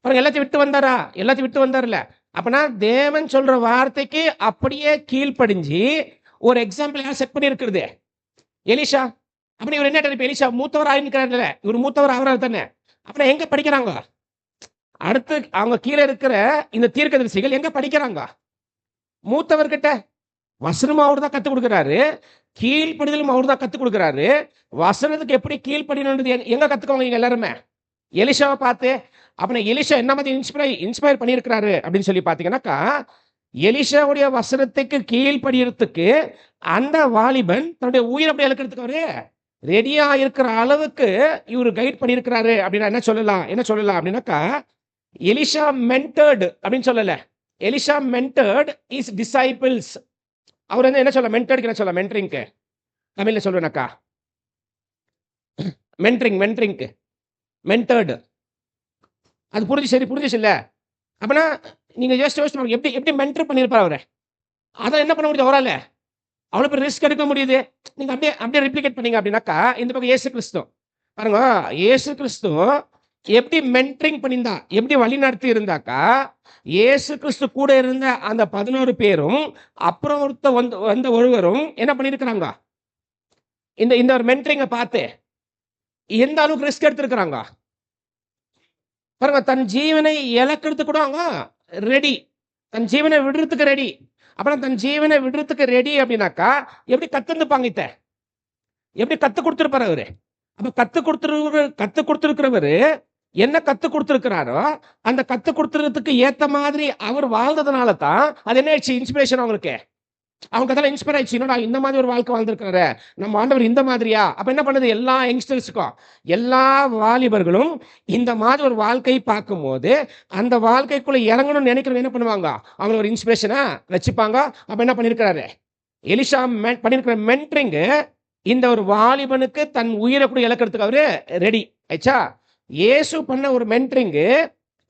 பாருங்க, எல்லாத்தையும் விட்டு வந்தாருல. அப்பனா தேவன் சொல்ற வார்த்தைக்கு அப்படியே கீழ்ப்படிஞ்சு ஒரு எக்ஸாம்பிள் யார் செட் பண்ணி இருக்கிறது, எலிஷா. அப்படி இவர் என்ன, இப்ப எலிஷா மூத்தவர் ஆயிருக்கிறாருல்ல, இவர் மூத்தவர் ஆகிறார் தானே. அப்படின்னா எங்க படிக்கிறாங்க, அடுத்து அவங்க கீழே இருக்கிற இந்த தீர்க்கதரிசிகள் எங்க படிக்கிறாங்க, மூத்தவர்கிட்ட. வசனமும் அவர் தான் கத்துக் கொடுக்கிறாரு, கீழ்ப்படிதலும் அவர் தான் கத்துக் கொடுக்கிறாரு. வசனத்துக்கு எப்படி கீழ்ப்படினது எங்க கத்துக்கோங்க எல்லாருமே, எலிஷாவை பார்த்து. அப்படின்னா எலிஷா என்ன மாதிரி இன்ஸ்பயர் பண்ணியிருக்கிறாரு அப்படின்னு சொல்லி பார்த்தீங்கன்னாக்கா, எலிஷாவுடைய வசனத்துக்கு கீழ்ப்படியறதுக்கு அந்த வாலிபன் தன்னுடைய உயிர் அப்படி இழக்கிறதுக்கு அவரு ரெடியா இருக்கிற அளவுக்கு இவர் கைட் பண்ணியிருக்கிறாரு. அப்படின்னா என்ன சொல்லலாம் அப்படின்னாக்கா, எலிஷா மென்டர்டு அப்படின்னு சொல்லல, எலிஷா மென்டர்ட் இஸ் டிசைபிள்ஸ். அவர் வந்து என்ன சொல்ல, மென்டருக்கு என்ன சொல்ல, மென்டரிங்க்கு தமிழ்ல சொல்லுவேனாக்கா, மென்டரிங்க்கு மென்டர்டு. அது புரிஞ்சிச்சு இல்ல? அப்பனா நீங்க யோசிச்சு எப்படி எப்படி மென்டர் பண்ணியிருப்பார் அவரை. அதான் என்ன பண்ண முடியுது அவரால, அவ்வளோ பெரிய ரிஸ்க் எடுக்க முடியுது. நீங்க அப்படியே அப்படியே ரிப்ளிகேட் பண்ணீங்க அப்படின்னாக்கா, இந்த பக்கம் இயேசு கிறிஸ்து பாருங்க, இயேசு கிறிஸ்து எப்படி மென்டரிங் பண்ணியிருந்தா, எப்படி வழி நடத்தி இருந்தாக்கா, இயேசு கிறிஸ்து கூட இருந்த அந்த 11 பேரும் அப்புறம் வந்த ஒருவரும் என்ன பண்ணியிருக்கிறாங்க, இந்த இந்த ஒரு மென்டரிங்கை பார்த்து எந்த அளவுக்கு ரிஸ்க் எடுத்திருக்கிறாங்க பாருங்க. தன் ஜீவனை இழக்கிறதுக்கு கூட அவங்க ரெடி, தன் ஜீவனை விடுறதுக்கு ரெடி. அப்புறம் தன் ஜீவனை விடுறதுக்கு ரெடி அப்படின்னாக்கா எப்படி கத்துருப்பாங்க, எப்படி கத்து கொடுத்துருப்பாரு அவரு. அப்ப கத்து கொடுத்துருக்கிறவரு என்ன கத்து கொடுத்துருக்கிறாரோ அந்த கத்து கொடுத்துறதுக்கு ஏத்த மாதிரி அவர் வாழ்ந்ததுனால தான் அது என்ன ஆயிடுச்சு, இன்ஸ்பிரேஷன் அவங்களுக்கு. அவங்க அதெல்லாம் இன்ஸ்பயர் ஆயிடுச்சு. என்னடா இந்த மாதிரி ஒரு வாழ்க்கை வாழ்ந்துருக்காரு நம்ம ஆண்டவர் இந்த மாதிரியா. அப்ப என்ன பண்ணுது, எல்லா யங்ஸ்டர்ஸுக்கும், எல்லா வாலிபர்களும் இந்த மாதிரி ஒரு வாழ்க்கை பார்க்கும் போது அந்த வாழ்க்கைக்குள்ள இறங்கணும்னு நினைக்கிறவங்க என்ன பண்ணுவாங்க, அவங்க ஒரு இன்ஸ்பிரேஷனா வச்சுப்பாங்க. அப்ப என்ன பண்ணிருக்கிறாரு எலிஷா பண்ணிருக்கிற மென்டரிங், இந்த ஒரு வாலிபனுக்கு தன் உயிரை கூட இழக்கிறதுக்கு அவரு ரெடி ஆயிடுச்சா. இயேசு பண்ண ஒரு மென்டரிங்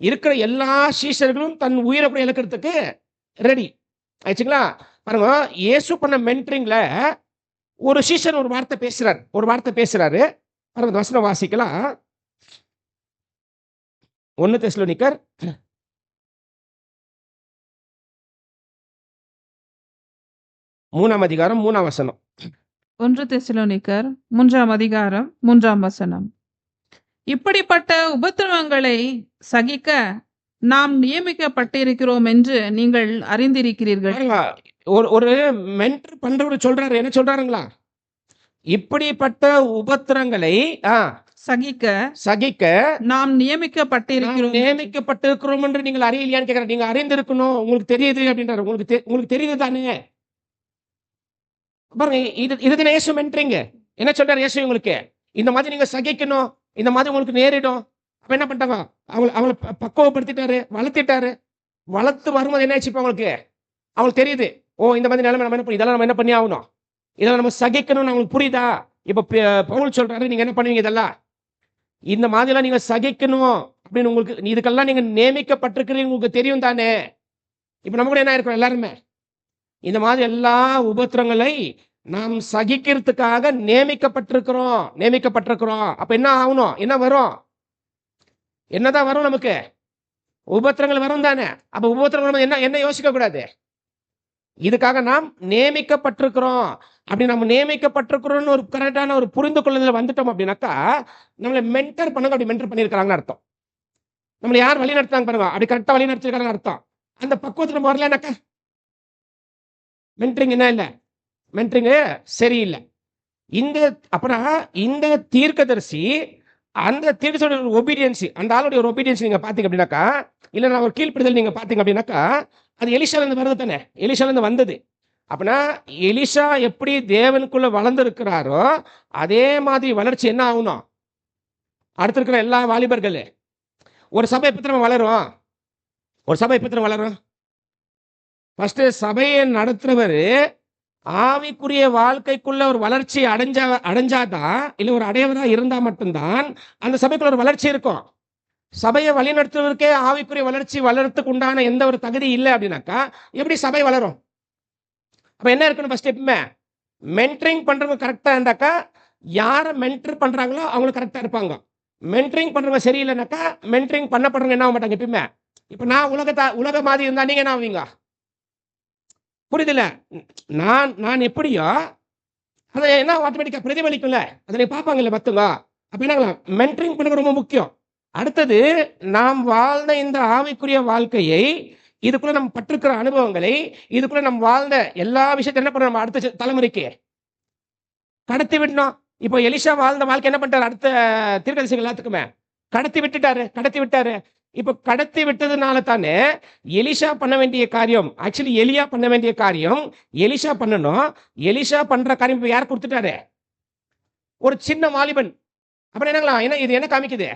இருக்கிற எல்லா சீஷர்களும் தன் உயிரை கூட இழக்கிறதுக்கு ரெடி ஆயிடுச்சுங்களா. பாருங்க, இயேசு பண்ண மென்டரிங்ல ஒரு சீஷன் ஒரு வார்த்தை பேசுறாரு. பாருங்க, வசனம் வாசிக்கலாம். 1 தெசலோனிக்கர் 3 அதிகாரம் 3 வசனம். 1 தெசலோனிக்கர் 3 அதிகாரம் 3 வசனம். இப்படிப்பட்ட உபத்திரவங்களை சகிக்க நாம் நியமிக்கப்பட்டிருக்கிறோம் என்று நீங்கள் அறிந்திருக்கிறீர்கள். ஒரு மென்டர் பண்றவர் சொல்றாரு, என்ன சொல்றாருங்களா, இப்படிப்பட்ட உபத்திரங்களை சகிக்க நாம் நியமிக்கப்பட்டிருக்கிறோம் என்று நீங்கள் அறியலையான்னு கேட்கிறார். நீங்க அறிந்திருக்கணும், உங்களுக்கு தெரியுது அப்படின்றாரு. உங்களுக்கு தெரியுது தானே. பாருங்க, இதுதான் இயேசு மென்டரிங். என்ன சொல்றாரு இயேசு, உங்களுக்கு இந்த மாதிரி நீங்க சகிக்கணும், இந்த மாதிரி உங்களுக்கு நேரிடும். அப்ப என்ன பண்ணிட்டாங்க, அவங்களை பக்குவப்படுத்திட்டாரு, வளர்த்து வரும்போது என்ன ஆச்சு, அவங்களுக்கு தெரியுது, ஓ இந்த மாதிரி நிலைமை நம்ம இதெல்லாம் நம்ம என்ன பண்ணி ஆகணும், இதெல்லாம் நம்ம சகிக்கணும்னு அவங்களுக்கு புரியுதா. இப்ப பவுல் சொல்றாரு, நீங்க என்ன பண்ணுவீங்க, இதெல்லாம் இந்த மாதிரிலாம் நீங்க சகிக்கணும் அப்படின்னு உங்களுக்கு, இதுக்கெல்லாம் நீங்க நியமிக்கப்பட்டிருக்கிறீங்க, உங்களுக்கு தெரியும் தானே. இப்ப நம்ம கூட என்ன இருக்கிறோம், எல்லாருமே இந்த மாதிரி எல்லா உபத்திரங்களை நாம் சகிக்கிறதுக்காக நியமிக்கப்பட்டிருக்கிறோம். அப்ப என்ன ஆகணும், என்ன வரும், என்னதான் வரும், நமக்கு உபத்திரங்கள் வரும் தானே. அப்ப உபத்திரங்கள் என்ன யோசிக்க கூடாது, இதுக்காக நாம் நியமிக்கப்பட்டிருக்கிறோம். அப்படி நம்ம நியமிக்கப்பட்டிருக்கிறோம்னு ஒரு கரெக்டான ஒரு புரிந்து கொள்ளுதல் வந்துட்டோம் அப்படின்னாக்கா, நம்மளை மென்டர் பண்ணாங்க, அப்படி மென்டர் பண்ணியிருக்கிறாங்கன்னு அர்த்தம். நம்மளை யார் வழி நடத்தாங்க பாருங்க, அப்படி கரெக்டா வழி நடத்திருக்காங்க அர்த்தம். அந்த பக்குவத்தில் நம்ம வரலனாக்கா மென்டரிங் என்ன இல்லை, மென்டரிங் சரியில்லை. அப்புறம் இந்த தீர்க்கதரிசி, அந்த தீர்க்கதரிசியோட ஒரு ஒபீடியன்ஸ், அந்த ஆளுடைய ஒரு ஒபீடியன்ஸ் நீங்க பாத்தீங்க அப்படின்னாக்கா, இல்ல நான் ஒரு கீழ்ப்படுதல் நீங்க பாத்தீங்க அப்படின்னாக்கா, அது எலிஷால இருந்து வருது தானே, எலிஷால இருந்து வந்தது. அப்படின்னா எலிஷா எப்படி தேவனுக்குள்ள வளர்ந்து இருக்கிறாரோ அதே மாதிரி வளர்ச்சி என்ன ஆகணும், அடுத்து இருக்கிற எல்லா வாலிபர்கள். ஒரு சபை எப்படி வளரும், ஃபர்ஸ்ட் சபையை நடத்துறவர் ஆவிக்குரிய வாழ்க்கைக்குள்ள ஒரு வளர்ச்சி அடைஞ்சாதான், இல்ல ஒரு அடையவரா இருந்தா மட்டும்தான் அந்த சபைக்குள்ள ஒரு வளர்ச்சி இருக்கும். சபையை வழி நடத்துவதற்கே ஆவிக்குரிய வளர்ச்சி வளர்றதுக்கு உண்டான எந்த ஒரு தகுதி இல்லை அப்படின்னாக்கா எப்படி சபை வளரும். அப்ப என்ன இருக்கணும், ஃபர்ஸ்ட் எப்பவுமே மென்டரிங் பண்றவங்க கரெக்டா இருந்தாக்கா, யாரை மென்டர் பண்றாங்களோ அவங்களுக்கு கரெக்டா இருப்பாங்க. மென்டரிங் பண்றவங்க சரியில்லைனாக்கா மென்டரிங் பண்ணப்படுறவங்க என்ன ஆக மாட்டாங்க எப்பயுமே. இப்ப நான் உலக மாதிரி இருந்தா நீங்க என்ன ஆவீங்க, புரியுதுல்ல. நான் எப்படியோ அதை என்ன ஆட்டோமேட்டிக்கா பிரதிபலிக்கும்ல, அதை பார்ப்பாங்கல்ல மத்தவங்க. அப்ப என்ன மென்டரிங் பண்ண ரொம்ப முக்கியம். அடுத்தது, நாம் வாழ்ந்த இந்த ஆவிக்குரிய வாழ்க்கையை, இதுக்குள்ள நம்ம பட்டிருக்கிற அனுபவங்களை, இதுக்குள்ள நம்ம வாழ்ந்த எல்லா விஷயத்தையும் என்ன பண்ண, நம்ம அடுத்த தலைமுறைக்கு கடத்தி விடணும். இப்போ எலிஷா வாழ்ந்த வாழ்க்கை என்ன பண்ணிட்டாரு, அடுத்த தீர்க்கதரிசிகள் எல்லாத்துக்குமே கடத்தி விட்டாரு. இப்ப கடத்தி விட்டதுனால தானே எலிஷா பண்ண வேண்டிய காரியம், ஆக்சுவலி எலியா பண்ண வேண்டிய காரியம் எலிஷா பண்ணணும். எலிஷா பண்ற காரியம் இப்ப யார் கொடுத்துட்டாரு, ஒரு சின்ன வாலிபன். அப்புறம் என்னங்களா, இது என்ன காமிக்குது,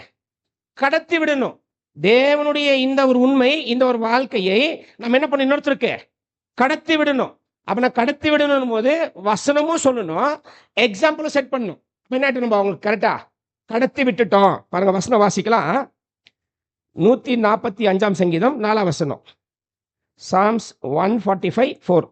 கடத்தி விடணும். தேவனுடைய இந்த ஒரு உண்மை, இந்த ஒரு வாழ்க்கையை நம்ம என்ன பண்ண, இன்னொருத்தருக்கு கடத்தி விடணும். அப்ப நான் கடத்தி விடணும் போது வசனமும் சொல்லணும், எக்ஸாம்பிளும் செட் பண்ணணும். என்ன நம்ம அவங்களுக்கு கரெக்டா கடத்தி விட்டுட்டோம். பாருங்க, வசனம் வாசிக்கலாம். 145 சங்கீதம் 4 வசனம். சாம்ஸ் 145:4.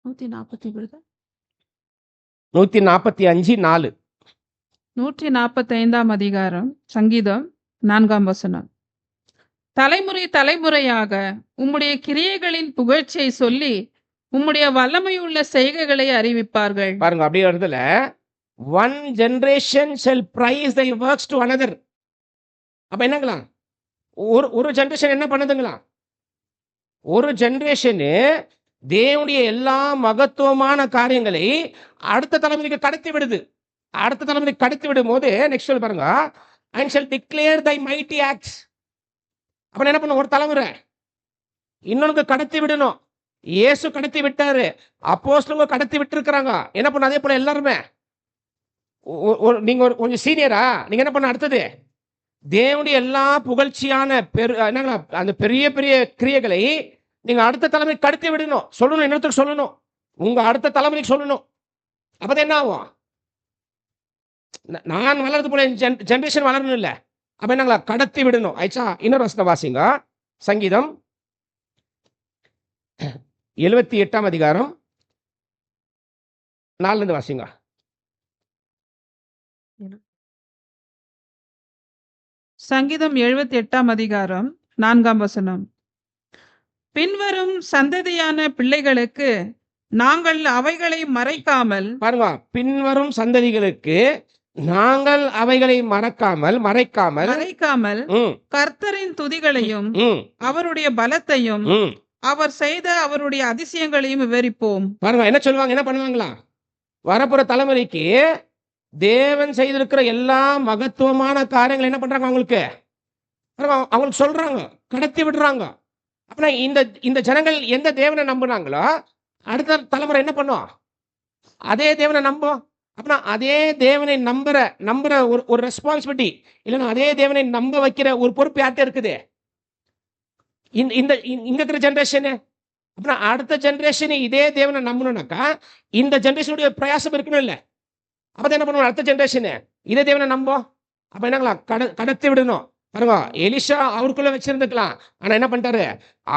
நூத்தி 145:4. 145 அதிகாரம் சங்கீதம் 4 வசனம். தலைமுறை தலைமுறையாக உம்முடைய கிரியைகளின் புகழ்ச்சியை சொல்லி உம்முடைய வல்லமையுள்ள செய்கைகளை அறிவிப்பார்கள். பாருங்க, அப்படியே வருதுல, one generation shall praise thy works to another. அப்ப என்னங்களா, ஒரு ஜெனரேஷன் என்ன பண்ணுதுங்களா, ஒரு ஜெனரேஷனு தேவனுடைய எல்லா மகத்துவமான காரியங்களை அடுத்த தலைமுறைக்கு கடத்தி விடுது. அடுத்த தலைமுறைக்கு கடத்தி விடும் போது நெக்ஸ்ட் பாருங்க, and shall declare thy mighty acts. அப்ப என்ன பண்ண, ஒரு தலைமுறை இன்னொன்னு கடத்தி விடணும். இயேசு கடத்தி விட்டாரு, அப்போஸ்தலங்க கடத்தி விட்டு இருக்கிறாங்க. என்ன பண்ண, அதே போல எல்லாருமே நீங்க கொஞ்சம் சீனியரா, நீங்க என்ன பண்ண, அடுத்தது தேவனுடைய எல்லா புகழ்ச்சியான அந்த பெரிய பெரிய கிரியைகளை நீங்க அடுத்த தலைமுறை கடத்தி விடணும், சொல்லணும், இன்னொருத்தருக்கு சொல்லணும், உங்க அடுத்த தலைமுறைக்கு சொல்லணும். அப்பதான் என்ன ஆகும், நான் வளர்றது போல ஜெனரேஷன் வளரணும் இல்ல, அப்ப என்னங்களா கடத்தி விடணும். ஆயிடுச்சா? இன்னொரு வசனம் வாசிங்க, சங்கீதம் 78 அதிகாரம் 4 வாசிங்க. சங்கீதம் 78 அதிகாரம் 4 வசனம். பின்வரும் சந்ததியான பிள்ளைகளுக்கு நாங்கள் அவைகளை மறைக்காமல், பாருங்க, பின்வரும் சந்ததிகளுக்கு நாங்கள் அவைகளை மறைக்காமல் கர்த்தரின் துதிகளையும் அவருடைய பலத்தையும் அவர் செய்த அவருடைய அதிசயங்களையும் விவரிப்போம். பாருங்க, என்ன சொல்லுவாங்க, என்ன பண்ணுவாங்களா, வரப்புற தலைமுறைக்கு தேவன் செய்திருக்கிற எல்லா மகத்துவமான காரியங்கள் என்ன பண்றாங்க அவங்களுக்கு சொல்றாங்க, கடத்தி விடுறாங்க. அப்படின்னா இந்த ஜனங்கள் எந்த தேவனை நம்புனாங்களோ அடுத்த தலைமுறை என்ன பண்ணும், அதே தேவனை நம்பும். அப்படின்னா அதே தேவனை நம்புற ஒரு ரெஸ்பான்சிபிலிட்டி, இல்லைன்னா அதே தேவனை நம்ப வைக்கிற ஒரு பொறுப்பு யார்கிட்ட இருக்குது, இங்க இருக்கிற ஜெனரேஷனு. அப்படின்னா அடுத்த ஜெனரேஷன் இதே தேவனை நம்பணும்னாக்கா இந்த ஜெனரேஷனுடைய பிரயாசம் இருக்கணும் இல்ல. அப்பதான் என்ன பண்ணுவோம், அடுத்த ஜெனரேஷனு இதே தேவனை நம்போம். அப்ப என்னங்களா, கடத்தி விடணும். பாருங்க, எலிஷா அவருக்குள்ள வச்சிருந்துக்கலாம், ஆனா என்ன பண்ணிட்டாரு,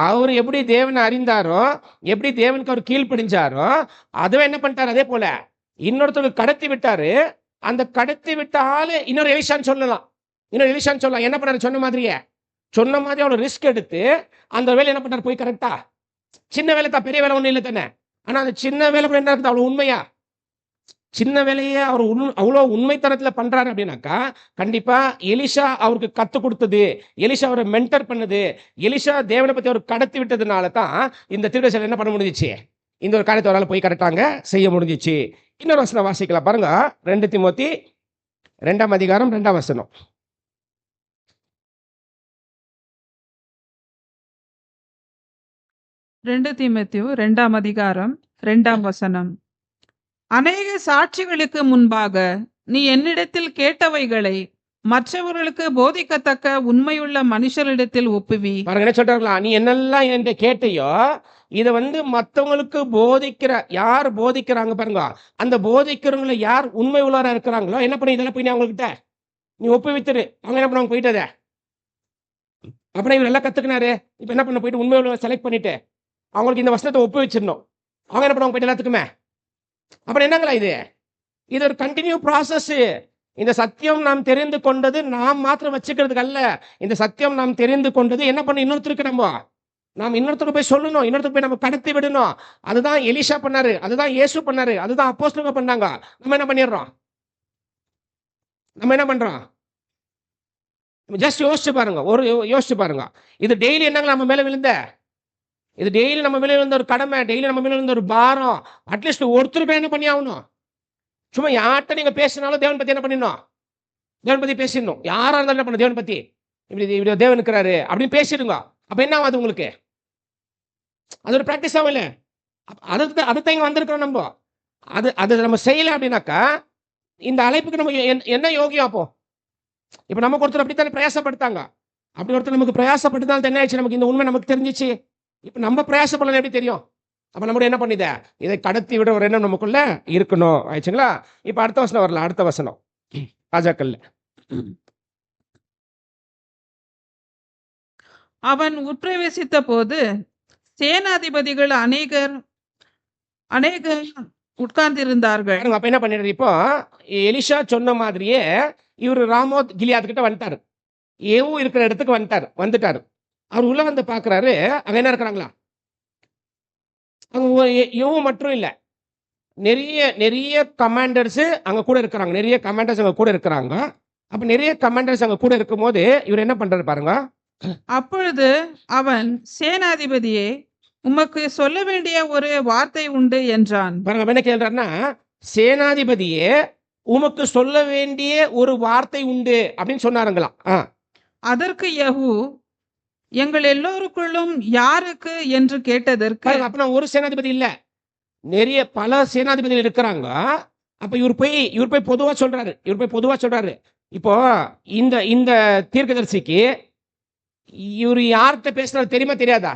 அவர் எப்படி தேவனை அறிந்தாரோ, எப்படி தேவனுக்கு அவர் கீழ்ப்படிஞ்சாரோ, அதுவே என்ன பண்ணிட்டாரு, அதே போல இன்னொருத்தருக்கு கடத்தி விட்டாரு. அந்த கடத்தி விட்ட ஆளு இன்னொரு எலிஷான்னு சொல்லலாம். என்ன பண்ணாரு, சொன்ன மாதிரி அவ்வளவு ரிஸ்க் எடுத்து அந்த வேலை என்ன பண்ணாரு, போய் கரெக்டா, சின்ன வேலை தான், பெரிய வேலை ஒண்ணு இல்லை தானே, ஆனா அந்த சின்ன வேலை கூட என்ன இருக்குது, அவ்வளவு உண்மையா, சின்ன வேலையே அவர் அவ்வளவு உண்மைத்தனத்துல பண்றாரு அப்படின்னாக்கா கண்டிப்பா எலிஷா அவருக்கு கத்து கொடுத்தது, எலிஷா அவரை மென்டர் பண்ணது, எலிஷா தேவனை பத்தி அவர் கடத்தி விட்டதுனால தான் இந்த தீர்க்கதரிசி என்ன பண்ண முடிஞ்சிச்சு, இந்த ஒரு காரியத்தை அவரால் போய் கரெக்டாங்க செய்ய முடிஞ்சிச்சு. இன்னொரு வசனம் வாசிக்கலாம் பாருங்க, 2 தீமோத்தி 2 அதிகாரம் 2 வசனம். 2 தீமோத்தேயு 2 அதிகாரம் 2 வசனம். அநேக சாட்சிகளுக்கு முன்பாக நீ என்னிடத்தில் கேட்டவைகளை மற்றவர்களுக்கு போதிக்கத்தக்க உண்மையுள்ள மனுஷரிடத்தில் ஒப்புவி. பாருங்க, என்ன சொல்றாங்களா, நீ என்னெல்லாம் என்கிட்ட கேட்டையோ இதை மற்றவங்களுக்கு போதிக்கிற, யார் போதிக்கிறாங்க பாருங்க, அந்த போதிக்கிறவங்களை யார் உண்மை உள்ளவரா இருக்கிறாங்களோ என்ன பண்ணி இதெல்லாம் போய் அவங்ககிட்ட நீ ஒப்புவித்துரு. அவங்க என்ன பண்ணுவாங்க, போயிட்டத அப்படின்னா இவர் எல்லாம் கத்துக்கினாரு, இப்ப என்ன பண்ண, போயிட்டு உண்மை உள்ளவரை செலக்ட் பண்ணிட்டு அவங்களுக்கு இந்த வசனத்தை ஒப்புவிச்சிடணும். அவங்க என்ன பண்ணுவாங்க, போயிட்டு எல்லாத்துக்குமே. அப்புறம் என்னங்களா, இது ஒரு கண்டினியூ ப்ராசஸ். இந்த சத்தியம் நாம் தெரிந்து கொண்டது நாம் மாத்திரம் வச்சுக்கிறதுக்கு அல்ல, இந்த சத்தியம் நாம் தெரிந்து கொண்டது என்ன பண்ண, இன்னொருத்தருக்கு நாம் இன்னொருத்தருக்கு போய் சொல்லணும், இன்னொருத்தருக்கு போய் நம்ம கடத்தி விடணும். அதுதான் எலிஷா பண்ணாரு, அதுதான் இயேசு பண்ணாரு, அதுதான் அப்போஸ்தலங்க பண்ணாங்க. நம்ம என்ன பண்ணிடுறோம், நம்ம என்ன பண்றோம், ஜஸ்ட் யோசிச்சு பாருங்க. இது டெய்லி என்னங்க நம்ம மேல விழுந்த, இது டெய்லி நம்ம மேல விழுந்த ஒரு கடமை, டெய்லி நம்ம மேல விழுந்த ஒரு பாரம். அட்லீஸ்ட் ஒருத்தருக்கு என்ன பண்ணி ஆகணும், சும்மா யார்கிட்ட நீங்க பேசினாலும் தேவன் பத்தி என்ன பண்ணிடணும், தேவன் பத்தி பேசிடணும். யாரா இருந்தாலும் என்ன பண்ண, தேவன் பத்தி இப்படி தேவன் இருக்கிறாரு அப்படின்னு பேசிடுங்க. அப்ப என்ன ஆகுது உங்களுக்கு, அது ஒரு பிராக்டிஸ் ஆகும் இல்ல. அதுதான் இங்க வந்திருக்கிறோம் நம்ம. அது அது நம்ம செய்யல அப்படின்னாக்கா இந்த அழைப்புக்கு நம்ம என்ன யோகியம் அப்போ? இப்ப நமக்கு ஒருத்தர் அப்படித்தானே பிரயாசப்படுத்தாங்க. அப்படி ஒருத்தர் நமக்கு பிரயாசப்பட்டுதான் என்ன ஆயிடுச்சு, நமக்கு இந்த உண்மை நமக்கு தெரிஞ்சிச்சு. இப்ப நம்ம பிரயாசப்படல எப்படி தெரியும்? அப்ப நம்முடைய என்ன பண்ணித, இதை கடத்தி விட ஒரு எண்ணம் நமக்குள்ள இருக்கணும் ஆயிடுச்சுங்களா? இப்ப அடுத்த வசனம் வரலாம். அடுத்த வசனம் ராஜாக்கள்ல. அவன் உட்பிரவேசித்த போது சேனாதிபதிகள் அநேகர் உட்கார்ந்திருந்தார்கள். அப்ப என்ன பண்ணிடுறது, இப்போ எலிஷா சொன்ன மாதிரியே இவரு ராமோத் கிலியாத் கிட்ட வந்துட்டாரு. ஏவு இருக்கிற இடத்துக்கு வந்துட்டாரு. அவர் உள்ள வந்து பாக்குறாரு, அங்க என்ன இருக்கிறாங்களா? அங்க ஏவு மட்டும் இல்ல, நிறைய கமாண்டர்ஸ் அங்க கூட இருக்கிறாங்க. நிறைய கமாண்டர்ஸ் அங்க கூட இருக்கிறாங்க. அப்ப நிறைய கமாண்டர்ஸ் அங்க கூட இருக்கும் போது இவர் என்ன பண்றாரு பாருங்க. அப்பொழுது அவன், சேனாதிபதியே, உமக்கு சொல்ல வேண்டிய ஒரு வார்த்தை உண்டு என்றான். பாருங்க என்ன கேள்றாருன்னா, சேனாதிபதியே உமக்கு சொல்ல வேண்டிய ஒரு வார்த்தை உண்டு அப்படின்னு சொன்னாருங்களாம். அதற்கு யெகூ, எங்கள் எல்லோருக்குள்ளும் யாருக்கு என்று கேட்டதற்கு, அப்ப ஒரு சேனாதிபதி இல்ல, நிறைய பல சேனாதிபதிகள் இருக்கிறாங்க. அப்ப இவர் போய் பொதுவா சொல்றாரு. இப்போ இந்த தீர்க்கதரிசிக்கு இவர் யார்கிட்ட பேசுறாரு தெரியுமா தெரியாதா?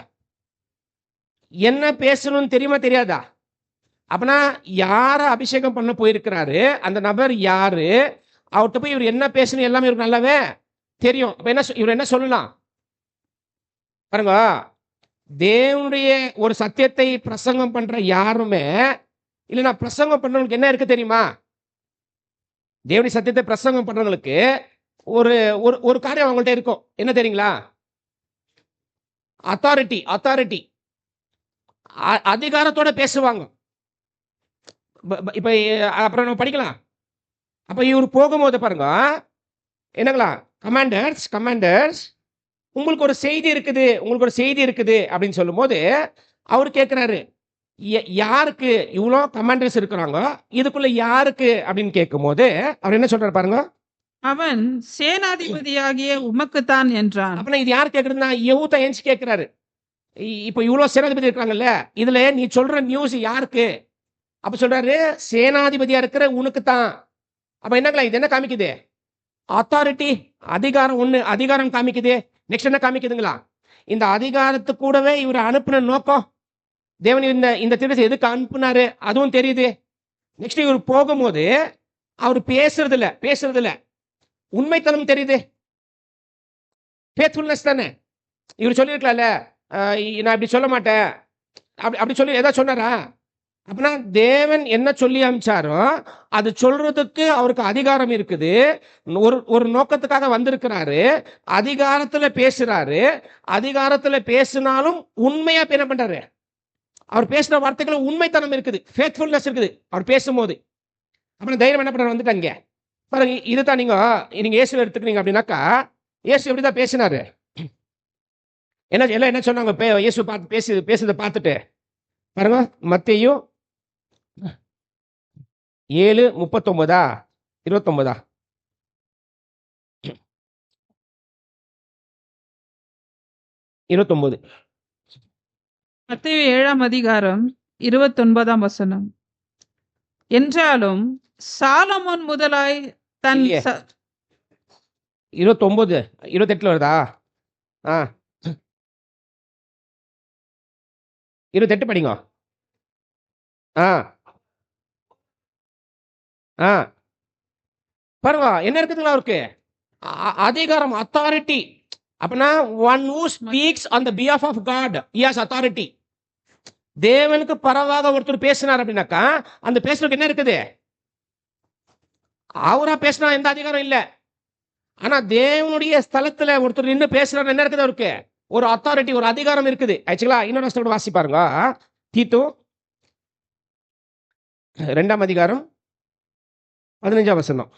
என்ன பேசணும்னு தெரியுமா தெரியாதா? அப்பனா யார அபிஷேகம் பண்ண போயிருக்கிறாரு, அந்த நபர் யாரு, அவர்கிட்ட போய் இவர் என்ன பேசணும் எல்லாமே இவருக்கு நல்லாவே தெரியும். அப்ப இவர் என்ன சொல்லலாம் பாருங்க. தேவனுடைய ஒரு சத்தியத்தை பிரசங்கம் பண்ற யாருமே இல்லைன்னா பிரசங்கம் பண்றவங்களுக்கு என்ன இருக்கு தெரியுமா? தேவனுடைய சத்தியத்தை பிரசங்கம் பண்றவங்களுக்கு ஒரு ஒரு காரியம் அவங்கள்ட்ட இருக்கும். என்ன தெரியுங்களா? அத்தாரிட்டி, அதிகாரத்தோட பேசுவாங்க. இப்ப அப்புறம் நம்ம படிக்கலாம். அப்ப இவர் போகும்போது பாருங்க என்னங்களா, கமாண்டர்ஸ் உங்களுக்கு ஒரு செய்தி இருக்குது அப்படின்னு சொல்லும் போது அவர் கேட்கிறாரு, யாருக்கு இவ்வளோ கமாண்டர்ஸ் இருக்கிறாங்க, இதுக்குள்ள யாருக்கு அப்படின்னு கேட்கும் போது அவர் என்ன சொல்றாரு பாருங்க. அவன், சேனாதிபதியாகிய உமக்குத்தான் என்றான். அப்ப இது யார் கேட்கறதுன்னா யெகூ ஏஞ்சி கேட்கிறாரு. இப்ப இவ்வளவு சேனாதிபதி இருக்காங்கல்ல, இதுல நீ சொல்ற நியூஸ் யாருக்கு? அப்ப சொல்றாரு, சேனாதிபதியா இருக்கிற உனக்கு தான். அப்ப என்னங்களா இது என்ன காமிக்குது? அத்தாரிட்டி, அதிகாரம் காமிக்குது. நெக்ஸ்ட் என்ன காமிக்குதுங்களா? இந்த அதிகாரத்து கூடவே இவர் அனுப்பின நோக்கம், தேவன் இந்த தீர்க்கதரிசி எதுக்கு அனுப்புனாரு அதுவும் தெரியுது. நெக்ஸ்ட் இவர் போகும்போது அவர் பேசுறது இல்ல, உண்மைத்தனம் தெரியுது. ஃபேத்ஃபுல்னஸ் தானே. இவர் சொல்லியிருக்கலாம்ல, நான் இப்படி சொல்ல மாட்டேன் அப்படி சொல்லி ஏதாவது சொன்னாரா? அப்படின்னா தேவன் என்ன சொல்லி அனுப்பிச்சாரோ அது சொல்றதுக்கு அவருக்கு அதிகாரம் இருக்குது. ஒரு நோக்கத்துக்காக வந்திருக்கிறாரு, அதிகாரத்துல பேசினாலும் உண்மையா என்ன பண்றாரு, அவர் பேசுற வார்த்தைகள் உண்மைத்தனம் இருக்குது, ஃபேத்ஃபுல்னஸ் இருக்குது அவர் பேசும்போது. அப்புறம் தைரியம் என்ன பண்றாரு வந்துட்டாங்க பாருங்க. இதுதான் நீங்க இயேசு எடுத்துக்கிறீங்க அப்படின்னாக்கா, இயேசு எப்படிதான் பேசினாரு, என்ன சொன்னாங்க இயேசு பேசுறதை பார்த்துட்டு பாருங்க. மத்தேயு 7:39 29 29. மத்தேயு 7:29 என்றாலும் சாலமோன் முதலாய் தன் 29 28 வருதா? 28 படிங்க. பாருங்க என்ன இருக்குதுங்களா அவருக்கு அதிகாரம், அத்தாரிட்டி. அப்படின்னா one who speaks on the behalf of God, he has authority. தேவனுக்கு பரவாக ஒருத்தர் பேசினார் அப்படின்னாக்கா அந்த பேசுறதுக்கு என்ன இருக்குது? அவரா பேசினா எந்த அதிகாரம் இல்ல. ஆனா தேவனுடைய ஸ்தலத்துல ஒருத்தர் நின்று பேசுறாரு, என்ன இருக்குது அவருக்கு? ஒரு அத்தாரிட்டி, ஒரு அதிகாரம் இருக்குது. ஆக்சுவலா இன்னொரு வாசி பாருங்க. தீத்து 2ஆம் அதிகாரம் 15ஆம் வசனம்.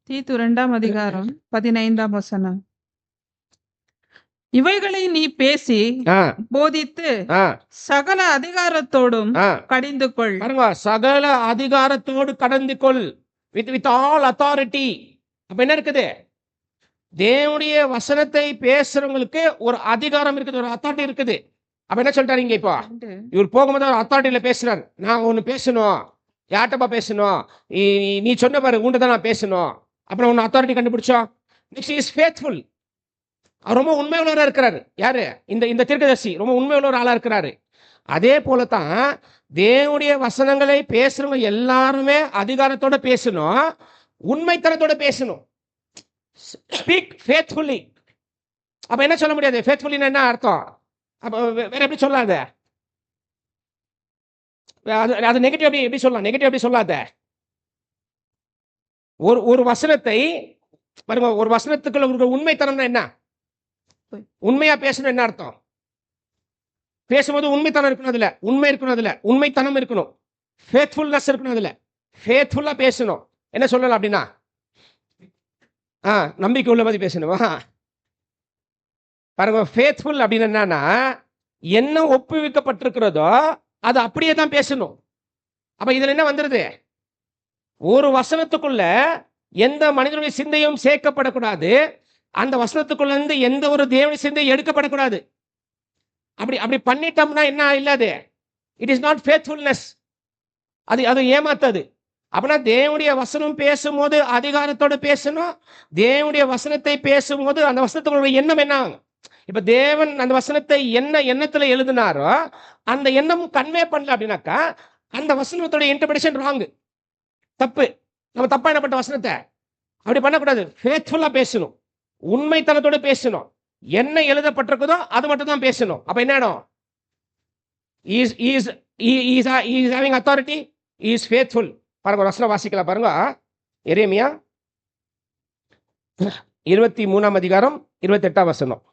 தீத்து 2ஆம் அதிகாரம் 15ஆம் வசனம். இவைகளை நீ பேசி போதித்து சகல அதிகாரத்தோடும் கடிந்து கொள். சகல அதிகாரத்தோடு கடந்து கொள், வித் ஆல் அத்தாரிட்டி. அப்ப என்ன இருக்குது? தேவனுடைய வசனத்தை பேசுறவங்களுக்கு ஒரு அதிகாரம் இருக்குது, ஒரு அத்தாரிட்டி இருக்குது. அப்ப என்ன சொல்லிட்டாரு இங்க இப்போ? இவர் போகும்போது அவர் அத்தாரிட்டியில பேசுறாரு. நான் ஒண்ணு பேசணும். யார்கிட்டப்பா பேசணும்? நீ சொன்ன பாரு, உன்கிட்ட தான் நான் பேசணும். அப்புறம் ஒன்னு அத்தாரிட்டி கண்டுபிடிச்சோம். Next is faithful. அவர் ரொம்ப உண்மை உள்ளவராக இருக்கிறாரு. யாரு? இந்த தீர்க்கதரிசி ரொம்ப உண்மை உள்ள ஒரு ஆளா இருக்கிறாரு. அதே போலதான் தேவனுடைய வசனங்களை பேசுறவங்க எல்லாருமே அதிகாரத்தோட பேசணும், உண்மைத்தனத்தோட பேசணும். Speak faithfully. அப்ப என்ன சொல்ல முடியாது? ஃபேத்ஃபுல்லின்னா என்ன அர்த்தம்? அப்ப வேற எப்படி சொல்லாத? அது நெகட்டிவ் எப்படி சொல்லலாம்? நெகட்டிவ் எப்படி சொல்லாத? ஒரு வசனத்தை பாருங்க, ஒரு வசனத்துக்குள்ள ஒரு உண்மைத்தனம்னா என்ன? உண்மையா பேசணும் என்ன அர்த்தம்? பேசும்போது உண்மைத்தனம் இருக்கணும், அதுல உண்மை இருக்கணும், அதுல உண்மைத்தனம் இருக்கணும், ஃபேத்ஃபுல்னஸ் இருக்கணும், அதுல ஃபேத்ஃபுல்லா பேசணும். என்ன சொல்லலாம் அப்படின்னா? நம்பிக்கை உள்ள மாதிரி பேசணுமா? பாருங்க, ஃபேத்ஃபுல் அப்படின்னு என்னன்னா, என்ன ஒப்புவிக்கப்பட்டிருக்கிறதோ அது அப்படியே தான் பேசணும். அப்ப இதுல என்ன வந்துருது? ஒரு வசனத்துக்குள்ள எந்த மனிதனுடைய சிந்தையும் சேர்க்கப்படக்கூடாது, அந்த வசனத்துக்குள்ள இருந்து எந்த ஒரு தேவனுடைய சிந்தையும் எடுக்கப்படக்கூடாது. அப்படி பண்ணிட்டோம்னா என்ன இல்லாது? It is not faithfulness. அது ஏமாத்தாது. அப்படின்னா தேவனுடைய வசனம் பேசும்போது அதிகாரத்தோட பேசணும். தேவனுடைய வசனத்தை பேசும்போது அந்த வசனத்துக்குள்ள எண்ணம் என்ன? இப்ப தேவன் அந்த வசனத்தை என்ன எண்ணத்துல எழுதினாரோ அந்த எண்ணம் கன்வே பண்ணல அப்படின்னாக்கா அந்த வசனத்தோட இன்டர்பிரேஷன் ராங், தப்பு. நம்ம தப்பா என்ன பண்ண வசனத்தை அப்படி பண்ணக்கூடாது. ஃபேத்ஃபுல்லா பேசணும், உண்மைத்தனத்தோட பேசணும், என்ன எழுதப்பட்டிருக்குதோ அது மட்டும் தான் பேசணும். அப்ப என்ன ஆகும்? Is having authority, is faithful. பாருங்க, ஒரு வசனம் வாசிக்கலாம் பாருங்க. எரேமியா 23ஆம் அதிகாரம் 28ஆம் வசனம்.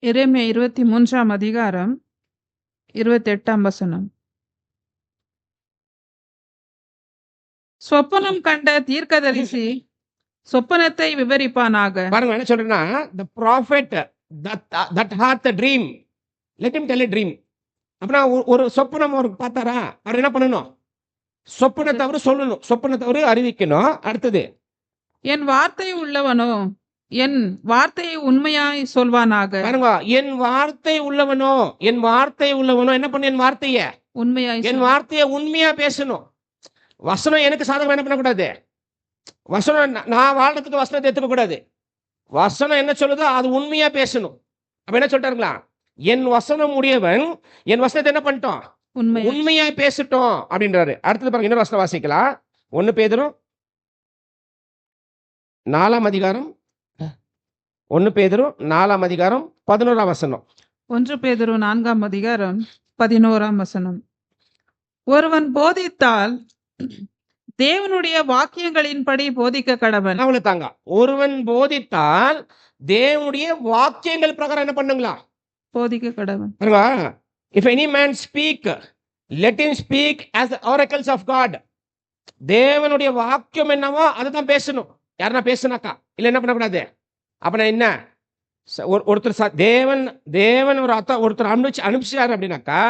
எரேமியா 23ஆம் அதிகாரம் 28ஆம் வசனம். சொப்பனம் கண்ட தீர்க்கதரிசி சொப்பனத்தை விவரிப்பானாக. பாருங்க என்ன சொல்றேன்னா, the prophet that hath a dream, let him tell a dream. அப்படின்னா ஒரு சொப்பனம் அவருக்கு பார்த்தாரா, அவர் என்ன பண்ணணும்? சொப்பனத்தை அவர் சொல்லணும், சொப்பனத்தை அவர் அறிவிக்கணும். அடுத்தது, என் வார்த்தை உள்ளவனோ என் வார்த்தையை உண்மையாய் சொல்வானாக. பாருங்க, என் வார்த்தை உள்ளவனோ, என் வார்த்தை உள்ளவனோ என்ன பண்ண? என் வார்த்தைய உண்மையாய், என் வார்த்தையை உண்மையா பேசணும். வசனம் எனக்கு சாதகம் என்ன பண்ணக்கூடாது? வசனம் நான் வாழ்றதுக்கு வசனத்தை எடுத்துக்க கூடாது. வசனம் என்ன சொல்லுதோ அது உண்மையா பேசணும். அப்ப என்ன சொல்லிட்டாருங்களா? என் வசனம் உடையவன் என் வசனத்தை என்ன பண்ணிட்டோம்? உண்மையா பேசட்டும் அப்படின்றாரு. அடுத்தது பாருங்க, இன்னொரு வசனம் வாசிக்கலாம். 1 பேதுரு 4ஆம் அதிகாரம் 1 பேதுரு 4ஆம் அதிகாரம் 11ஆம் வசனம். 1 பேதுரு 4ஆம் அதிகாரம் 11ஆம் வசனம். ஒருவன் போதித்தால் தேவனுடைய வாக்கியங்களின்படி போதிக்க கடவன். அவ்வளவு தாங்க. ஒருவன் போதித்தால் தேவனுடைய வாக்கியங்கள் பிரகாரம் என்ன பண்ணுங்களா? போதிக்க கடவன். If any man speak, let him speak as the oracles of God. தேவனுடைய வாக்கியம் என்னவோ அதுதான் பேசணும். யாருன்னா பேசுனாக்கா இல்ல என்ன பண்ணக்கூடாது? அப்ப என்ன, ஒருத்தர் தேவன் ஒருத்தர் அனுப்பிச்சாரு அப்படின்னாக்கா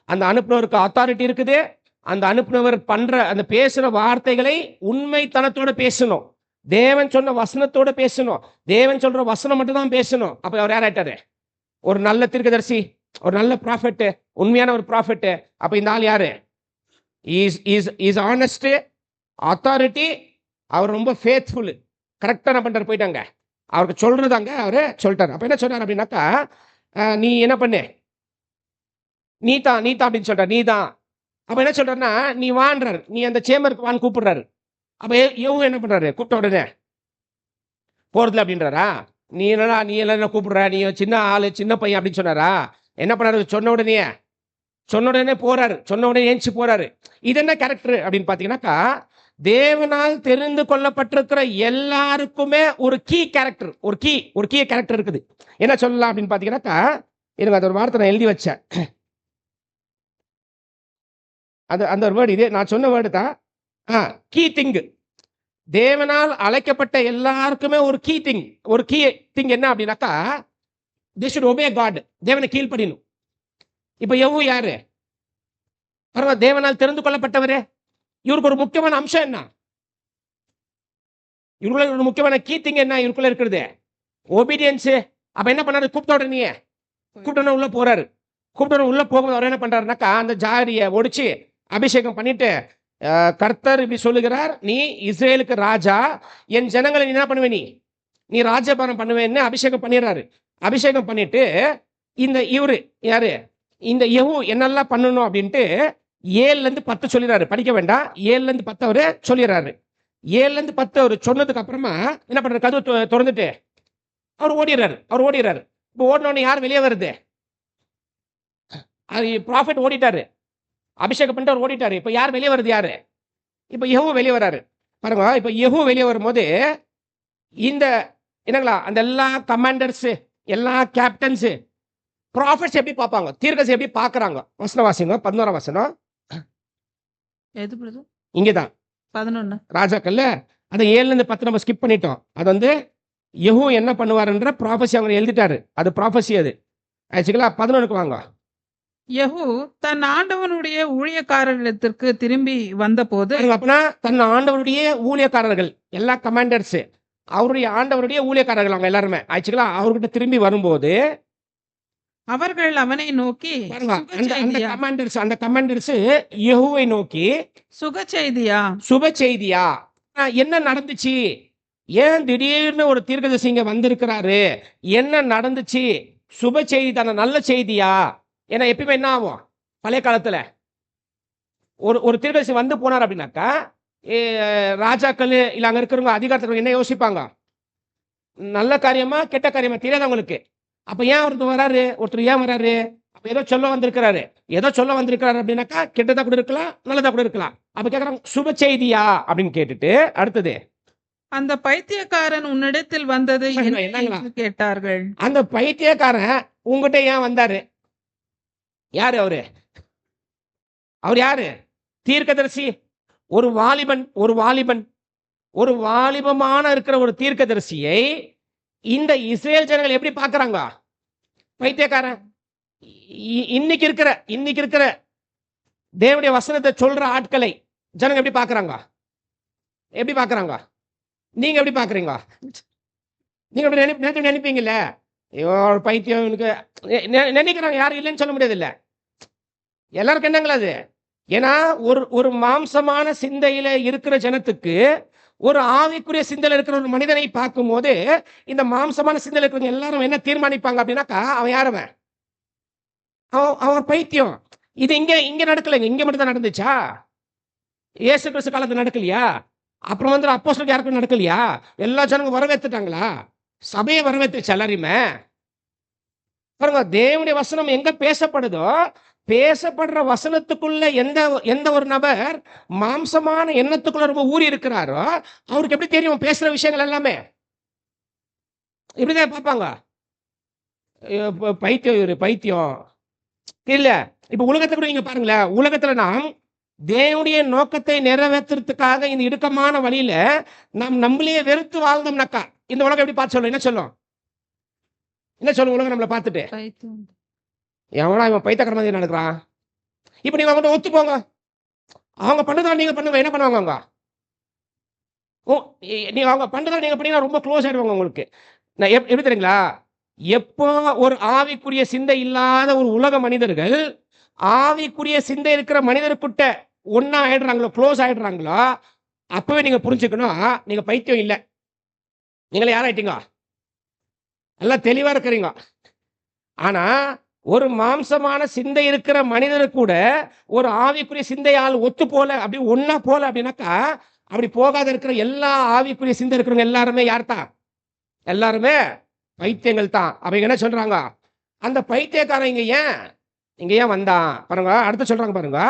அந்த அனுப்புனவருக்கு அத்தாரிட்டி இருக்குது. அந்த அனுப்புனவர் பண்ற அந்த பேசுற வார்த்தைகளை உண்மைத்தனத்தோட பேசணும். தேவன் சொன்ன வசனத்தோட பேசணும். தேவன் சொல்ற வசனம் மட்டும் தான் பேசணும். அப்ப அவர் யாராயிட்டாரு? ஒரு நல்ல தீர்க்கதரிசி, ஒரு நல்ல ப்ராஃபெட், உண்மையான ஒரு ப்ராஃபெட். அப்ப இந்த ஆள் யாரு? Is honest, authority. அவர் ரொம்ப ஃபேத்ஃபுல், கரெக்டா என்ன பண்றாரு? போயிட்டாங்க அவருக்கு சொல்றதாங்க அவரு சொல்லிட்டாரு. அப்ப என்ன சொன்னார் அப்படின்னாக்கா, நீ என்ன பண்ணு, நீதா அப்படின்னு சொல்ற, நீதான். அப்ப என்ன சொல்றாருன்னா, நீ வான்றாரு, நீ அந்த சேம்பருக்கு வான்னு கூப்பிடுறாரு. அப்ப எவ்வளவு என்ன பண்றாரு? கூப்பிட்ட உடனே போறதுல அப்படின்றாரா? நீ என்ன கூப்பிடுற, நீ சின்ன ஆளு, சின்ன பையன் அப்படின்னு சொன்னாரா? என்ன பண்ணாரு? சொன்ன உடனே போறாரு, சொன்ன உடனே ஏஞ்சி போறாரு. இது என்ன கேரக்டர் அப்படின்னு பாத்தீங்கன்னாக்கா, தேவனால் தெரிந்து கொள்ளப்பட்டிருக்கிற எல்லாருக்குமே ஒரு கீ கேரக்டர், ஒரு கீ கேரக்டர் இருக்குது. என்ன சொல்லலாம் அப்படின்னு பாத்தீங்கன்னாக்கா, எனக்கு அந்த ஒரு வார்த்தை நான் எழுதி வச்சேன். அந்த ஒரு வேர்டு, இதே நான் சொன்ன வேர்டு தான். Key thing. தேவனால் அழைக்கப்பட்ட எல்லாருக்குமே ஒரு கீ திங் என்ன அப்படின்னாக்கா, they should obey God. தேவனை கீழ்ப்படியணும். இப்ப எவ்வளவு யாரு? தேவனால் தெரிந்து கொள்ளப்பட்டவரே, இவருக்கு ஒரு முக்கியமான அம்சம் என்ன? இவருக்குள்ள ஒரு முக்கியமான கீ திங் என்ன இவருக்குள்ள இருக்கிறது? ஒபீடியன்ஸ். அப்ப என்ன பண்ணாரு? கூப்பிட்ட உடனே உள்ள போறாரு. கூப்பிட்டு உள்ள போகும்போது அவர் என்ன பண்றாருனாக்கா, அந்த ஜாடியை ஒடிச்சு அபிஷேகம் பண்ணிட்டு, கர்த்தர் இப்படி சொல்லுகிறார், நீ இஸ்ரேலுக்கு ராஜா, என் ஜனங்களை நீ என்ன பண்ணுவே, நீ ராஜபாரம் பண்ணுவேன்னு அபிஷேகம் பண்ணிடுறாரு. அபிஷேகம் பண்ணிட்டு இந்த இவரு யாரு, இந்த யெகூ என்னெல்லாம் பண்ணணும் அப்படின்ட்டு 7-10 சொல்லிடுறாரு. படிக்க வேண்டாம், 7-10 அவரு சொல்லிடுறாரு. 7-10 அவர் சொன்னதுக்கு அப்புறமா என்ன பண்றாரு? கதவு திறந்துட்டு அவர் ஓடிடுறாரு. இப்போ ஓடினோடனே யார் வெளியே வருது? ப்ராஃபெட் ஓடிட்டாரு, அபிஷேகம் பண்ணிட்டு அவர் ஓடிட்டாரு. இப்போ யார் வெளியே வருது? யாரு? இப்போ யெகூ வெளியே வராரு. பாருங்க, இப்போ யெகூ வெளியே வரும்போது இந்த என்னங்களா, அந்த எல்லா கமாண்டர்ஸ், எல்லா கேப்டன்ஸ், ப்ராஃபெட்ஸ் எப்படி பார்ப்பாங்க, தீர்க்கதரிசி எப்படி பார்க்கறாங்க? வசனம் வாசிங்க, 11ஆம் வசனம். எது பிரதர்? இங்கதான் 11. ராஜாக்கள்ல அந்த 7-10 நம்ம ஸ்கிப் பண்ணிட்டோம். அது வந்து யெகூ என்ன பண்ணுவாருன்ற ப்ராஃபஸி அவங்க எழுதிட்டாரு. அது ப்ராஃபஸி. அது ஆச்சுங்களா? 11க்கு வாங்க. யெகூ தன் ஆண்டவனுடைய ஊழியக்காரரிடத்திற்கு திரும்பி வந்தபோது, அப்பனா தன் ஆண்டவருடைய ஊழியக்காரர்கள், எல்லா கமாண்டர்ஸ், அவருடைய ஆண்டவருடைய ஊழியக்காரர்கள் அவங்க எல்லாருமே ஆச்சுங்களா, அவர்கிட்ட திரும்பி வரும்போது அவர்கள் அவனை நோக்கி, பாருங்க, சுகசெய்தியா? அந்த கமாண்டர்ஸ் யெகூவை நோக்கி, சுகசெய்தியா? சுப செய்தியா? என்ன நடந்துச்சு? ஏன் திடீர்னு ஒரு தீர்க்கதரிசி இங்க வந்திருக்கிறாரு? என்ன நடந்துச்சு? சுப செய்தி தானே, நல்ல செய்தியா? ஏன்னா எப்பயுமே என்ன ஆகும், பழைய காலத்துல ஒரு தீர்க்கதரிசி வந்து போனார் அப்படின்னாக்கா, ராஜாக்கள் இல்ல அங்க இருக்கிறவங்க அதிகாரத்தில் என்ன யோசிப்பாங்க? நல்ல காரியமா கெட்ட காரியமா தெரியாது அவங்களுக்கு. அப்ப ஏன் ஒருத்தர் வராரு? ஏன் வராரு? அப்ப ஏதோ சொல்ல வந்திருக்கிறாரு. அப்படின்னாக்கா கெட்டதா கூட இருக்கலாம், நல்லதா கூட இருக்கலாம். அப்ப கேக்குறாங்க, சுப செய்தியா அப்படின்னு கேட்டுட்டு அடுத்தது, அந்த பைத்தியக்காரன் உன்னிடத்தில் வந்தது என்ன என்னங்களா? என்று கேட்டார்கள். அந்த பைத்தியக்காரன் உங்ககிட்ட ஏன் வந்தாரு? யாரு அவரு? அவர் யாரு? தீர்க்கதரிசி. ஒரு வாலிபமான இருக்கிற ஒரு தீர்க்கதரிசியை இந்த இஸ்ரேல் ஜனங்கள் எப்படி பார்க்கறாங்க? பைத்தியக்காரன். இன்னைக்கு இருக்கிற தேவனுடைய வசனத்தை சொல்ற ஆட்களை ஜனங்க எப்படி பார்க்கறாங்க? நீங்க எப்படி பார்க்கறீங்க? நீங்க எப்படி நினைப்பீங்கல்ல, ஐயோ பைத்தியம் இவனுக்கு நினைக்கிறாங்க. யாரும் இல்லைன்னு சொல்ல முடியாது. இல்ல, எல்லாருக்கும் என்னங்களா அது? ஏன்னா ஒரு மாம்சமான சிந்தையில இருக்கிற ஜனத்துக்கு ஒரு ஆவிக்குரிய சிந்தையில இருக்கிற ஒரு மனிதனை பார்க்கும் போது இந்த மாம்சமான சிந்தையில இருக்கிறவங்க எல்லாரும் என்ன தீர்மானிப்பாங்க அப்படின்னாக்கா, அவன் யாருவன்? அவன் பைத்தியம். இது இங்க நடக்கலைங்க, இங்க மட்டும் தான் நடந்துச்சா? இயேசு கிறிஸ்து காலத்துல நடக்கலையா? அப்புறம் வந்து அப்போஸ்தலருக்கு யாருக்கும் நடக்கலையா? எல்லா ஜனங்க வரவேற்றுட்டாங்களா? சபையை வரவேற்றுச்சு எல்லாரையுமே. பாருங்க, தேவனுடைய வசனம் எங்க பேசப்படுதோ, பேசப்படுற வசனத்துக்குள்ள எந்த ஒரு நபர் மாம்சமான எண்ணத்துக்குள்ள ரொம்ப ஊறி இருக்கிறாரோ அவருக்கு எப்படி தெரியும் பேசுற விஷயங்கள் எல்லாமே? இப்படிதான் பார்ப்பாங்க. பைத்தியம் இல்ல. இப்ப உலகத்தை கூட நீங்க பாருங்களேன். உலகத்துல நாம் தேவனுடைய நோக்கத்தை நிறைவேற்றுறதுக்காக இந்த இடுக்கமான வழியில நாம் நம்மளையே வெறுத்து வாழ்ந்தோம்னாக்கா இந்த உலகம் எப்படி பார்த்து சொல்லும்? என்ன சொல்லும் உலகம் நம்மளை பார்த்துட்டு? பைத்தியம். எவனா இவன் பைத்தியக்கார மாதிரி நடக்கிறான். இப்ப நீங்க அவங்க ஒத்து போங்க, அவங்க பண்ணதா நீங்க பண்ணுங்க, என்ன பண்ணுவாங்க அவங்க? நீங்க அவங்க பண்றதா நீங்க பண்ணீங்கன்னா ரொம்ப க்ளோஸ் ஆயிடுவாங்க உங்களுக்கு. நான் எப்படி தெரியுங்களா, எப்போ ஒரு ஆவிக்குரிய சிந்தை இல்லாத ஒரு உலக மனிதர்கள் ஆவிக்குரிய சிந்தை இருக்கிற மனிதர்கிட்ட ஒன்னா ஆயிடுறாங்களோ, க்ளோஸ் ஆயிடுறாங்களோ, அப்பவே நீங்க புரிஞ்சுக்கணும் நீங்க பைத்தியம் இல்லை. நீங்களே யாராயிட்டீங்க? எல்லாம் தெளிவா இருக்கிறீங்க. ஆனா ஒரு மாம்சமான சிந்தை இருக்கிற மனிதரு கூட ஒரு ஆவிக்குரிய சிந்தையால் ஒத்து போல அப்படி ஒன்னா போல அப்படின்னாக்கா, அப்படி போகாத இருக்கிற எல்லா ஆவிக்குரிய சிந்தை இருக்கிறவங்க எல்லாருமே யார் தான்? எல்லாருமே பைத்தியங்கள் தான். அவங்க என்ன சொல்றாங்க? அந்த பைத்தியக்காரன் இங்க ஏன் வந்தான் பாருங்க. அடுத்து சொல்றாங்க பாருங்க.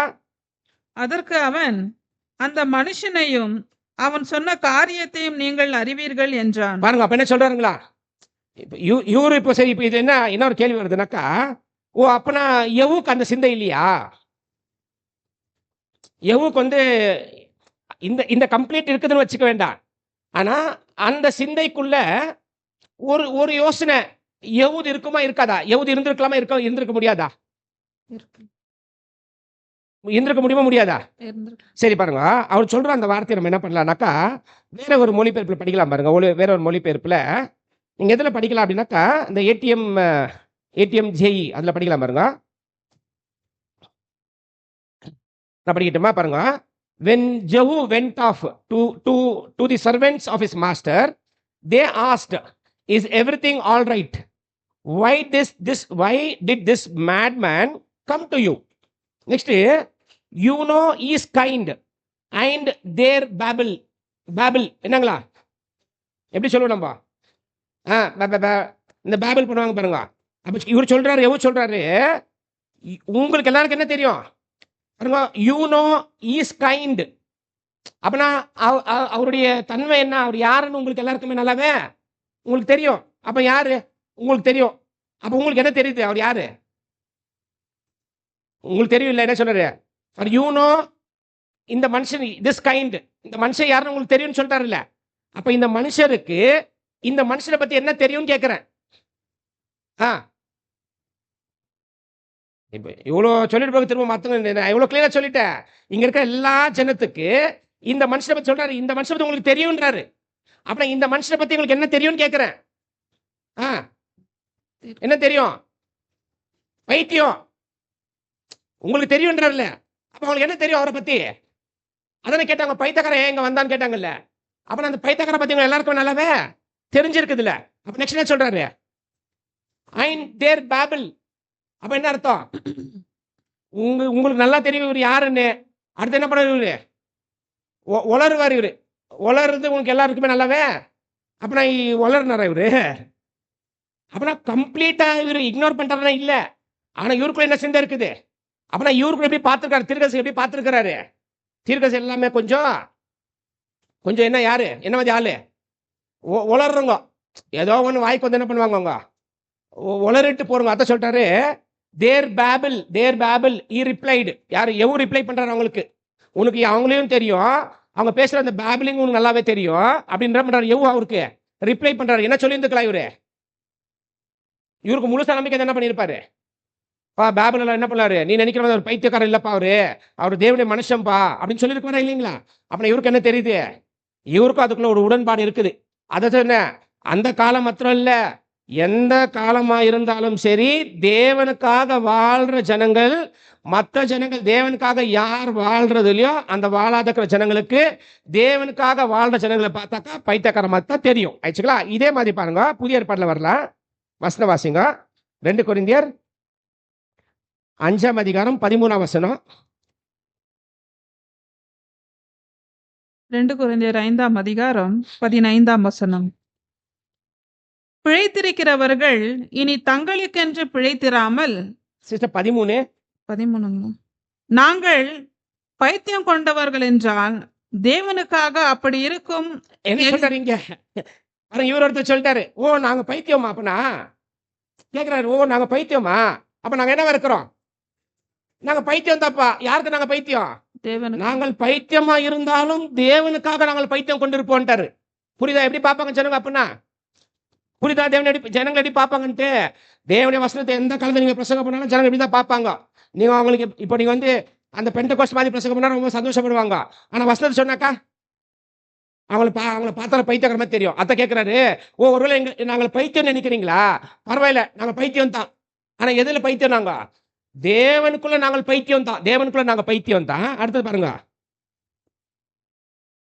அதற்கு அவன், அந்த மனுஷனையும் அவன் சொன்ன காரியத்தையும் நீங்கள் அறிவீர்கள் என்றான். பாருங்க, அப்ப என்ன சொல்றாருங்களா? இவரு இப்ப சரி, இப்ப இது என்ன ஒரு கேள்வி வருதுனாக்கா, அப்பனா யெகூக்கு அந்த சிந்தை இல்லையா? யெகூக்கு வந்து இந்த கம்ப்ளீட் இருக்குதுன்னு வச்சுக்க வேண்டாம். ஆனா அந்த சிந்தைக்குள்ள ஒரு யோசனை யெகூது இருக்குமா இருக்காதா? யெகூது இருந்திருக்கலாமா, இருந்திருக்க முடியாதா? இருந்திருக்க முடியுமா முடியாதா? இருந்திருக்கு. சரி பாருங்க, அவர் சொல்ற அந்த வார்த்தையை நம்ம என்ன பண்ணலாம்னாக்கா வேற ஒரு மொழிபெயர்ப்புல படிக்கலாம் பாருங்க. வேற ஒரு மொழிபெயர்ப்புல நீங்க எதுல படிக்கலாம் அப்படின்னாக்கா இந்த ஏடிஎம் ஜேஇ அதுல படிக்கலாம் பாருங்க. நான் படிக்கட்டுமா பாருங்க. when Jehu went off to the servants of his master, they asked, is everything all right? Why did this madman come to you? Next, you know he is kind and their babble என்னங்களா எப்படி சொல்லுவோம் நம்ம? இந்த payable பண்ணுவாங்க பாருங்க. அப்ப இவர் சொல்றாரு, எவ்வளவு சொல்றாரு, உங்களுக்கு எல்லாருக்கும் என்ன தெரியும் பாருங்க, யூ நோ இஸ் கைண்ட். அப்பனா அவருடைய தன்மை என்ன, அவர் யாருன்னு உங்களுக்கு எல்லாருக்குமே நல்லாவே உங்களுக்கு தெரியும். அப்ப யாரு உங்களுக்கு தெரியும். அப்ப உங்களுக்கு என்ன தெரியுது, அவர் யாரு உங்களுக்கு தெரியும் இல்ல? என்ன சொல்றாரு, யூ நோ இந்த மனுஷன் திஸ் கைண்ட், இந்த மனுஷன் யாருன்னு உங்களுக்கு தெரியும்னு சொல்லிட்டாரு இல்ல? அப்ப இந்த மனுஷருக்கு இந்த மனுஷனை பத்தி என்ன தெரியும்னு கேட்கிறேன். இப்ப இவ்வளவு சொல்லிட்டு போக திரும்ப மத்தவங்க இவ்வளவு கிளியரா சொல்லிட்டேன். இங்க இருக்க எல்லா ஜனத்துக்கு இந்த மனுஷனை பத்தி சொல்றாரு, இந்த மனுஷனை பத்தி உங்களுக்கு தெரியும்ன்றாரு. அப்புறம் இந்த மனுஷனை பத்தி உங்களுக்கு என்ன தெரியும்னு கேட்கிறேன். என்ன தெரியும்? பைத்தியம் உங்களுக்கு தெரியும்ன்றாருல்ல? அப்ப உங்களுக்கு என்ன தெரியும் அவரை பத்தி? அதானே கேட்டாங்க. பைத்தியக்காரன் ஏன் இங்க வந்தான்னு கேட்டாங்கல்ல? அப்ப அந்த பைத்தியக்காரன் பத்தி எல்லாருக்கும் நல்லாவே தெரிஞ்சிருக்குதுல்ல? அப்ப நெக்ஸ்ட் என்ன சொல்றாரு, ஐன் தேர் பேபிள். அப்ப என்ன அர்த்தம், உங்களுக்கு நல்லா தெரியும் இவர் யாருன்னு. அடுத்து என்ன பண்ண இவரு உளருவார். இவரு உளருது உங்களுக்கு எல்லாருக்குமே நல்லாவே. அப்பனா உளர்னாரா இவரு? அப்பனா கம்ப்ளீட்டா இவரு இக்னோர் பண்றாருன்னா இல்ல. ஆனா இவருக்குள்ள என்ன சிந்தை இருக்குது? அப்பனா இவருக்குள்ள எப்படி பார்த்திருக்காரு, தீர்க்கதரிசி எப்படி பார்த்திருக்கிறாரு? தீர்க்கதரிசி எல்லாமே கொஞ்சம் என்ன யாரு என்ன மாதிரி ஆளு உளர்றவங்க. ஏதோ ஒண்ணு வாய்க்கு வந்து என்ன பண்ணுவாங்க, உளறிட்டு போறவங்க. அத சொல்லிட்டாரு, தேர் பேபிள் he replied. யாரு எவ்வளவு ரிப்ளை பண்றாரு அவங்களுக்கு, உனக்கு அவங்களையும் தெரியும், அவங்க பேசுற அந்த பேபிளிங் உனக்கு நல்லாவே தெரியும் அப்படின்ற பண்றாரு. எவ்வளவு அவருக்கு ரிப்ளை பண்றாரு. என்ன சொல்லி இருந்துக்கலாம் இவருக்கு முழுசா நம்பிக்கை என்ன பண்ணிருப்பாரு? பேபிள் எல்லாம் என்ன பண்ணாரு, நீ நினைக்கிற ஒரு பைத்தியக்காரர் இல்லப்பா, அவரு தேவனுடைய மனுஷன்பா அப்படின்னு சொல்லியிருக்காரா இல்லைங்களா? அப்படின்னா இவருக்கு என்ன தெரியுது, இவருக்கும் அதுக்குள்ள ஒரு உடன்பாடு இருக்குது. அதை சொன்ன அந்த காலம் மாத்திரம் இல்ல, எந்த காலமா இருந்தாலும் சரி, தேவனுக்காக வாழ்ற ஜனங்கள், மற்ற ஜனங்கள் தேவனுக்காக யார் வாழ்றது இல்லையோ அந்த வாழாத ஜனங்களுக்கு தேவனுக்காக வாழ்ற ஜனங்களை பார்த்தாக்கா பைத்தியக்காரமா தான் தெரியும். ஆயிடுச்சுங்களா? இதே மாதிரி பாருங்க, புதிய ஏற்பாட்டுல வரலாம். வசன வாசிங்க. 2 கொரிந்தியர் 5ஆம் அதிகாரம் 13ஆம் வசனம். 2 கொரிந்தியர் 5ஆம் அதிகாரம் 15ஆம் வசனம். பிழைத்திருக்கிறவர்கள் இனி தங்களுக்கென்று பிழைத்திராமல், சிஸ்டர் 13 நாங்கள் பைத்தியம் கொண்டவர்கள் என்றால் தேவனுக்காக அப்படி இருக்கும். என்ன சொல்றாரு இங்க? இவர் ஒருத்தர் சொல்லிட்டாரு, ஓ நாங்க பைத்தியமா? அப்பனா கேக்குறாரு, ஓ நாங்க பைத்தியமா? அப்ப நாங்க என்னவா இருக்கிறோம்? நாங்க பைத்தியம் தாப்பா. யாருக்கு நாங்க பைத்தியம்? தேவனுக்கு. நாங்கள் பைத்தியமா இருந்தாலும் தேவனுக்காக நாங்கள் பைத்தியம் கொண்டிருப்போம்ட்டாரு. புரியுதா? எப்படி பார்ப்பாங்க ஜனங்க? அப்படின்னா புரியுதா? ஜனங்கள் எப்படி பார்ப்பாங்கன்ட்டு, தேவனுடைய வசனத்தை எந்த காலத்துல நீங்க பிரசங்கம் பண்ணாலும் ஜனங்கள் எப்படிதான் பார்ப்பாங்க. நீங்க அவங்களுக்கு இப்போ நீங்க வந்து அந்த பெண்டகோஸ்ட் மாதிரி பிரசங்கம் பண்ணா ரொம்ப சந்தோஷப்படுவாங்க. ஆனா வசனத்தை சொன்னாக்கா அவங்களை பார்த்தாலும் பைத்தியக்கார மாதிரி தெரியும். அத கேட்கிறாரு, ஓ ஒருவேளை நாங்கள் பைத்தியம் நினைக்கிறீங்களா? பரவாயில்ல, நாங்க பைத்தியம் தான். ஆனா எதுல பைத்தியம்? நாங்க தேவனுக்குள்ள நாங்கள் பைத்தியம் தான். தேவனுக்குள்ள நாங்க பைத்தியம் தான். அடுத்தது பாருங்க,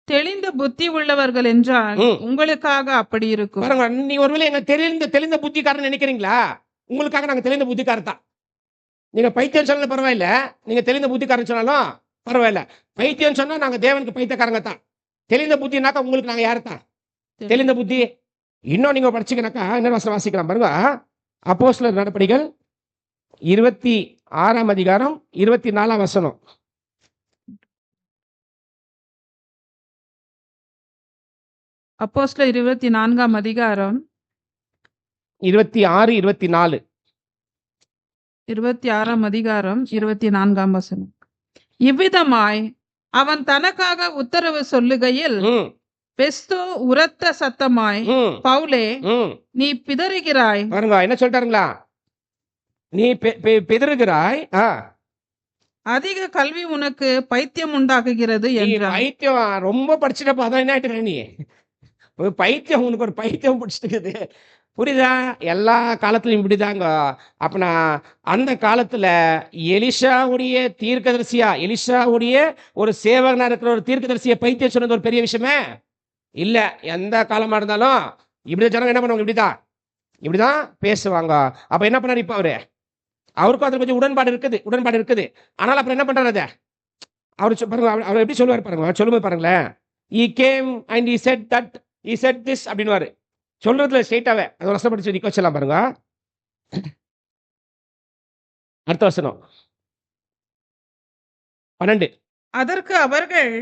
தெளிந்த புத்தி உள்ளவர்கள் என்றால் உங்களுக்காக அப்படி இருக்கும். பாருங்க, நீ ஒருவேளை எங்க தெளிந்த புத்திக்காரன் நினைக்கிறீங்களா? உங்களுக்காக நாங்க தெளிந்த புத்திக்காரன் தான். நீங்க பைத்தியம் சொன்னாலும் பரவாயில்ல, நீங்க தெளிந்த புத்திக்காரன் சொன்னாலும் பரவாயில்ல. பைத்தியம் சொன்னா நாங்க தேவனுக்கு பைத்தியக்காரங்க தான். தெளிந்த புத்தினாக்கா உங்களுக்கு நாங்க யாரு தான்? தெளிந்த புத்தி. இன்னும் நீங்க படிச்சீங்கன்னாக்கா என்ன வசனம் வாசிக்கலாம் பாருங்க. அப்போஸ்தலர் நடபடிகள் 26ஆம் அதிகாரம் 24ஆம் வசனம். அப்போஸ்தலர் 24ஆம் அதிகாரம் 26 24. 26ஆம் அதிகாரம் 24ஆம் வசனம். இவ்விதமாய் அவன் தனக்காக உத்தரவு சொல்லுகையில் பெஸ்து உரத்த சத்தமாய், பவுலே நீ பிதறுகிறாய். பாருங்க என்ன சொல்லிட்டாருங்களா? நீ பிதறுகிறாய், அதிக கல்வி உனக்கு பைத்தியம் உண்டாக்குகிறது நீ என்றான். பைத்தியம் ரொம்ப படிச்சுட்டப்ப அதான் என்ன ஆயிட்டு நீ ஒரு பைத்தியம், உனக்கு ஒரு பைத்தியம் பிடிச்சிட்டுக்குது. புரியுதா? எல்லா காலத்துலயும் இப்படிதாங்க. அப்ப நான் அந்த காலத்துல எலிஷாவுடைய எலிஷாவுடைய ஒரு சேவகனா இருக்கிற ஒரு தீர்க்கதரிசிய பைத்தியம் சொன்னது ஒரு பெரிய விஷயமே இல்ல. எந்த காலமா இருந்தாலும் இப்படி ஜனங்க என்ன பண்ணுவாங்க, இப்படிதான் பேசுவாங்க. அப்ப என்ன பண்ணாரு இப்ப அவருக்கும் அதுல கொஞ்சம் உடன்பாடு இருக்குது. ஆனால் அப்புறம் என்ன பண்றாரு அதை பாருங்க, அவர் எப்படி சொல்லுவார் பாருங்க. அவர் சொல்லும்போது பாருங்களேன், he came and he said this அப்படின்னுவாரு. சொல்றதுல ஸ்ட்ரெயிட்டாவே அது வருஷம் படிச்சு நிக்க வச்சலாம் பாருங்க. அடுத்த வசனம் 12. அதற்கு அவர்கள்,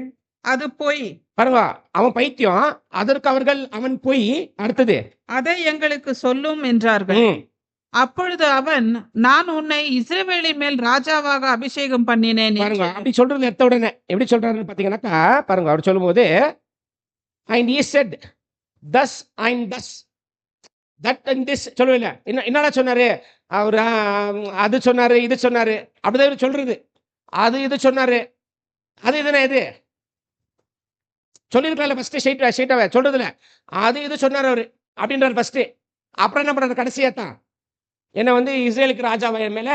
அது பொய். பாருங்க, அவன் பைத்தியம், அதற்கு அவர்கள் அவன் போய் அடுத்தது அதை எங்களுக்கு சொல்லும் என்றார்கள். அப்பொழுது அவன், நான் உன்னை இஸ்ரவேலின் மேல் ராஜாவாக அபிஷேகம் பண்ணினேன் பாருங்க. என்று. அப்படி சொல்றது எடுத்த உடனே எப்படி சொல்றாருன்னு பாத்தீங்கன்னாக்கா பாருங்க, அவர் சொல்லும் போது and he said thus and thus that and this சொல்லல. என்னடா சொன்னாரு அவரு? அது சொன்னாரு, இது சொன்னாரு, அப்படிதான் இவரு சொல்றது. அது இது சொன்னாரு, அது இதுனா எது சொல்லிருக்கல ஃபர்ஸ்ட் ஸ்ட்ரெயிட்டாவே சொல்றதுல அது இது சொன்னாரு அவரு அப்படின்றாரு ஃபர்ஸ்ட். அப்புறம் என்ன பண்றாரு கடைசியா தான் என்ன இஸ்ரேலுக்கு ராஜாவா மேல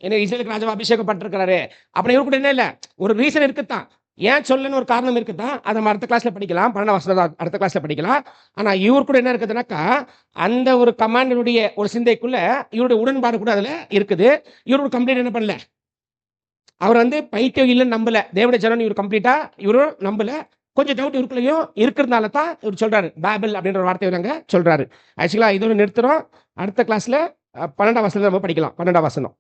என்ன இஸ்ரேலுக்கு ராஜாவா அபிஷேகம் பண்ணிருக்கிறாரு. அப்புறம் இவரு கூட என்ன இல்ல ஒரு ரீசன் இருக்குதான், ஏன் சொல்லணும்னு ஒரு காரணம் இருக்குதான். அதை நம்ம அடுத்த கிளாஸ்ல படிக்கலாம், 12 வருஷம் அடுத்த கிளாஸ்ல படிக்கலாம். ஆனா இவர் கூட என்ன இருக்குதுனாக்கா அந்த ஒரு கமாண்டருடைய ஒரு சிந்தைக்குள்ள இவருடைய உடன்பாடு கூட அதுல இருக்குது. இவரு கம்ப்ளீட் என்ன பண்ணல, அவர் பைத்தியம் இல்லைன்னு நம்பல. தேவனுடைய ஜனம் இவர் கம்ப்ளீட்டா இவரும் நம்பல. கொஞ்சம் டவுட் இவருக்குள்ளேயும் இருக்கிறதுனால தான் இவர் சொல்றாரு பேபிள் அப்படின்ற ஒரு வார்த்தையை நாங்க சொல்றாரு. ஆக்சுவலா இதோட நிறுத்துறோம். அடுத்த கிளாஸ்ல 12ஆம் வசனம் நம்ம படிக்கலாம். 12ஆம் வசனம்.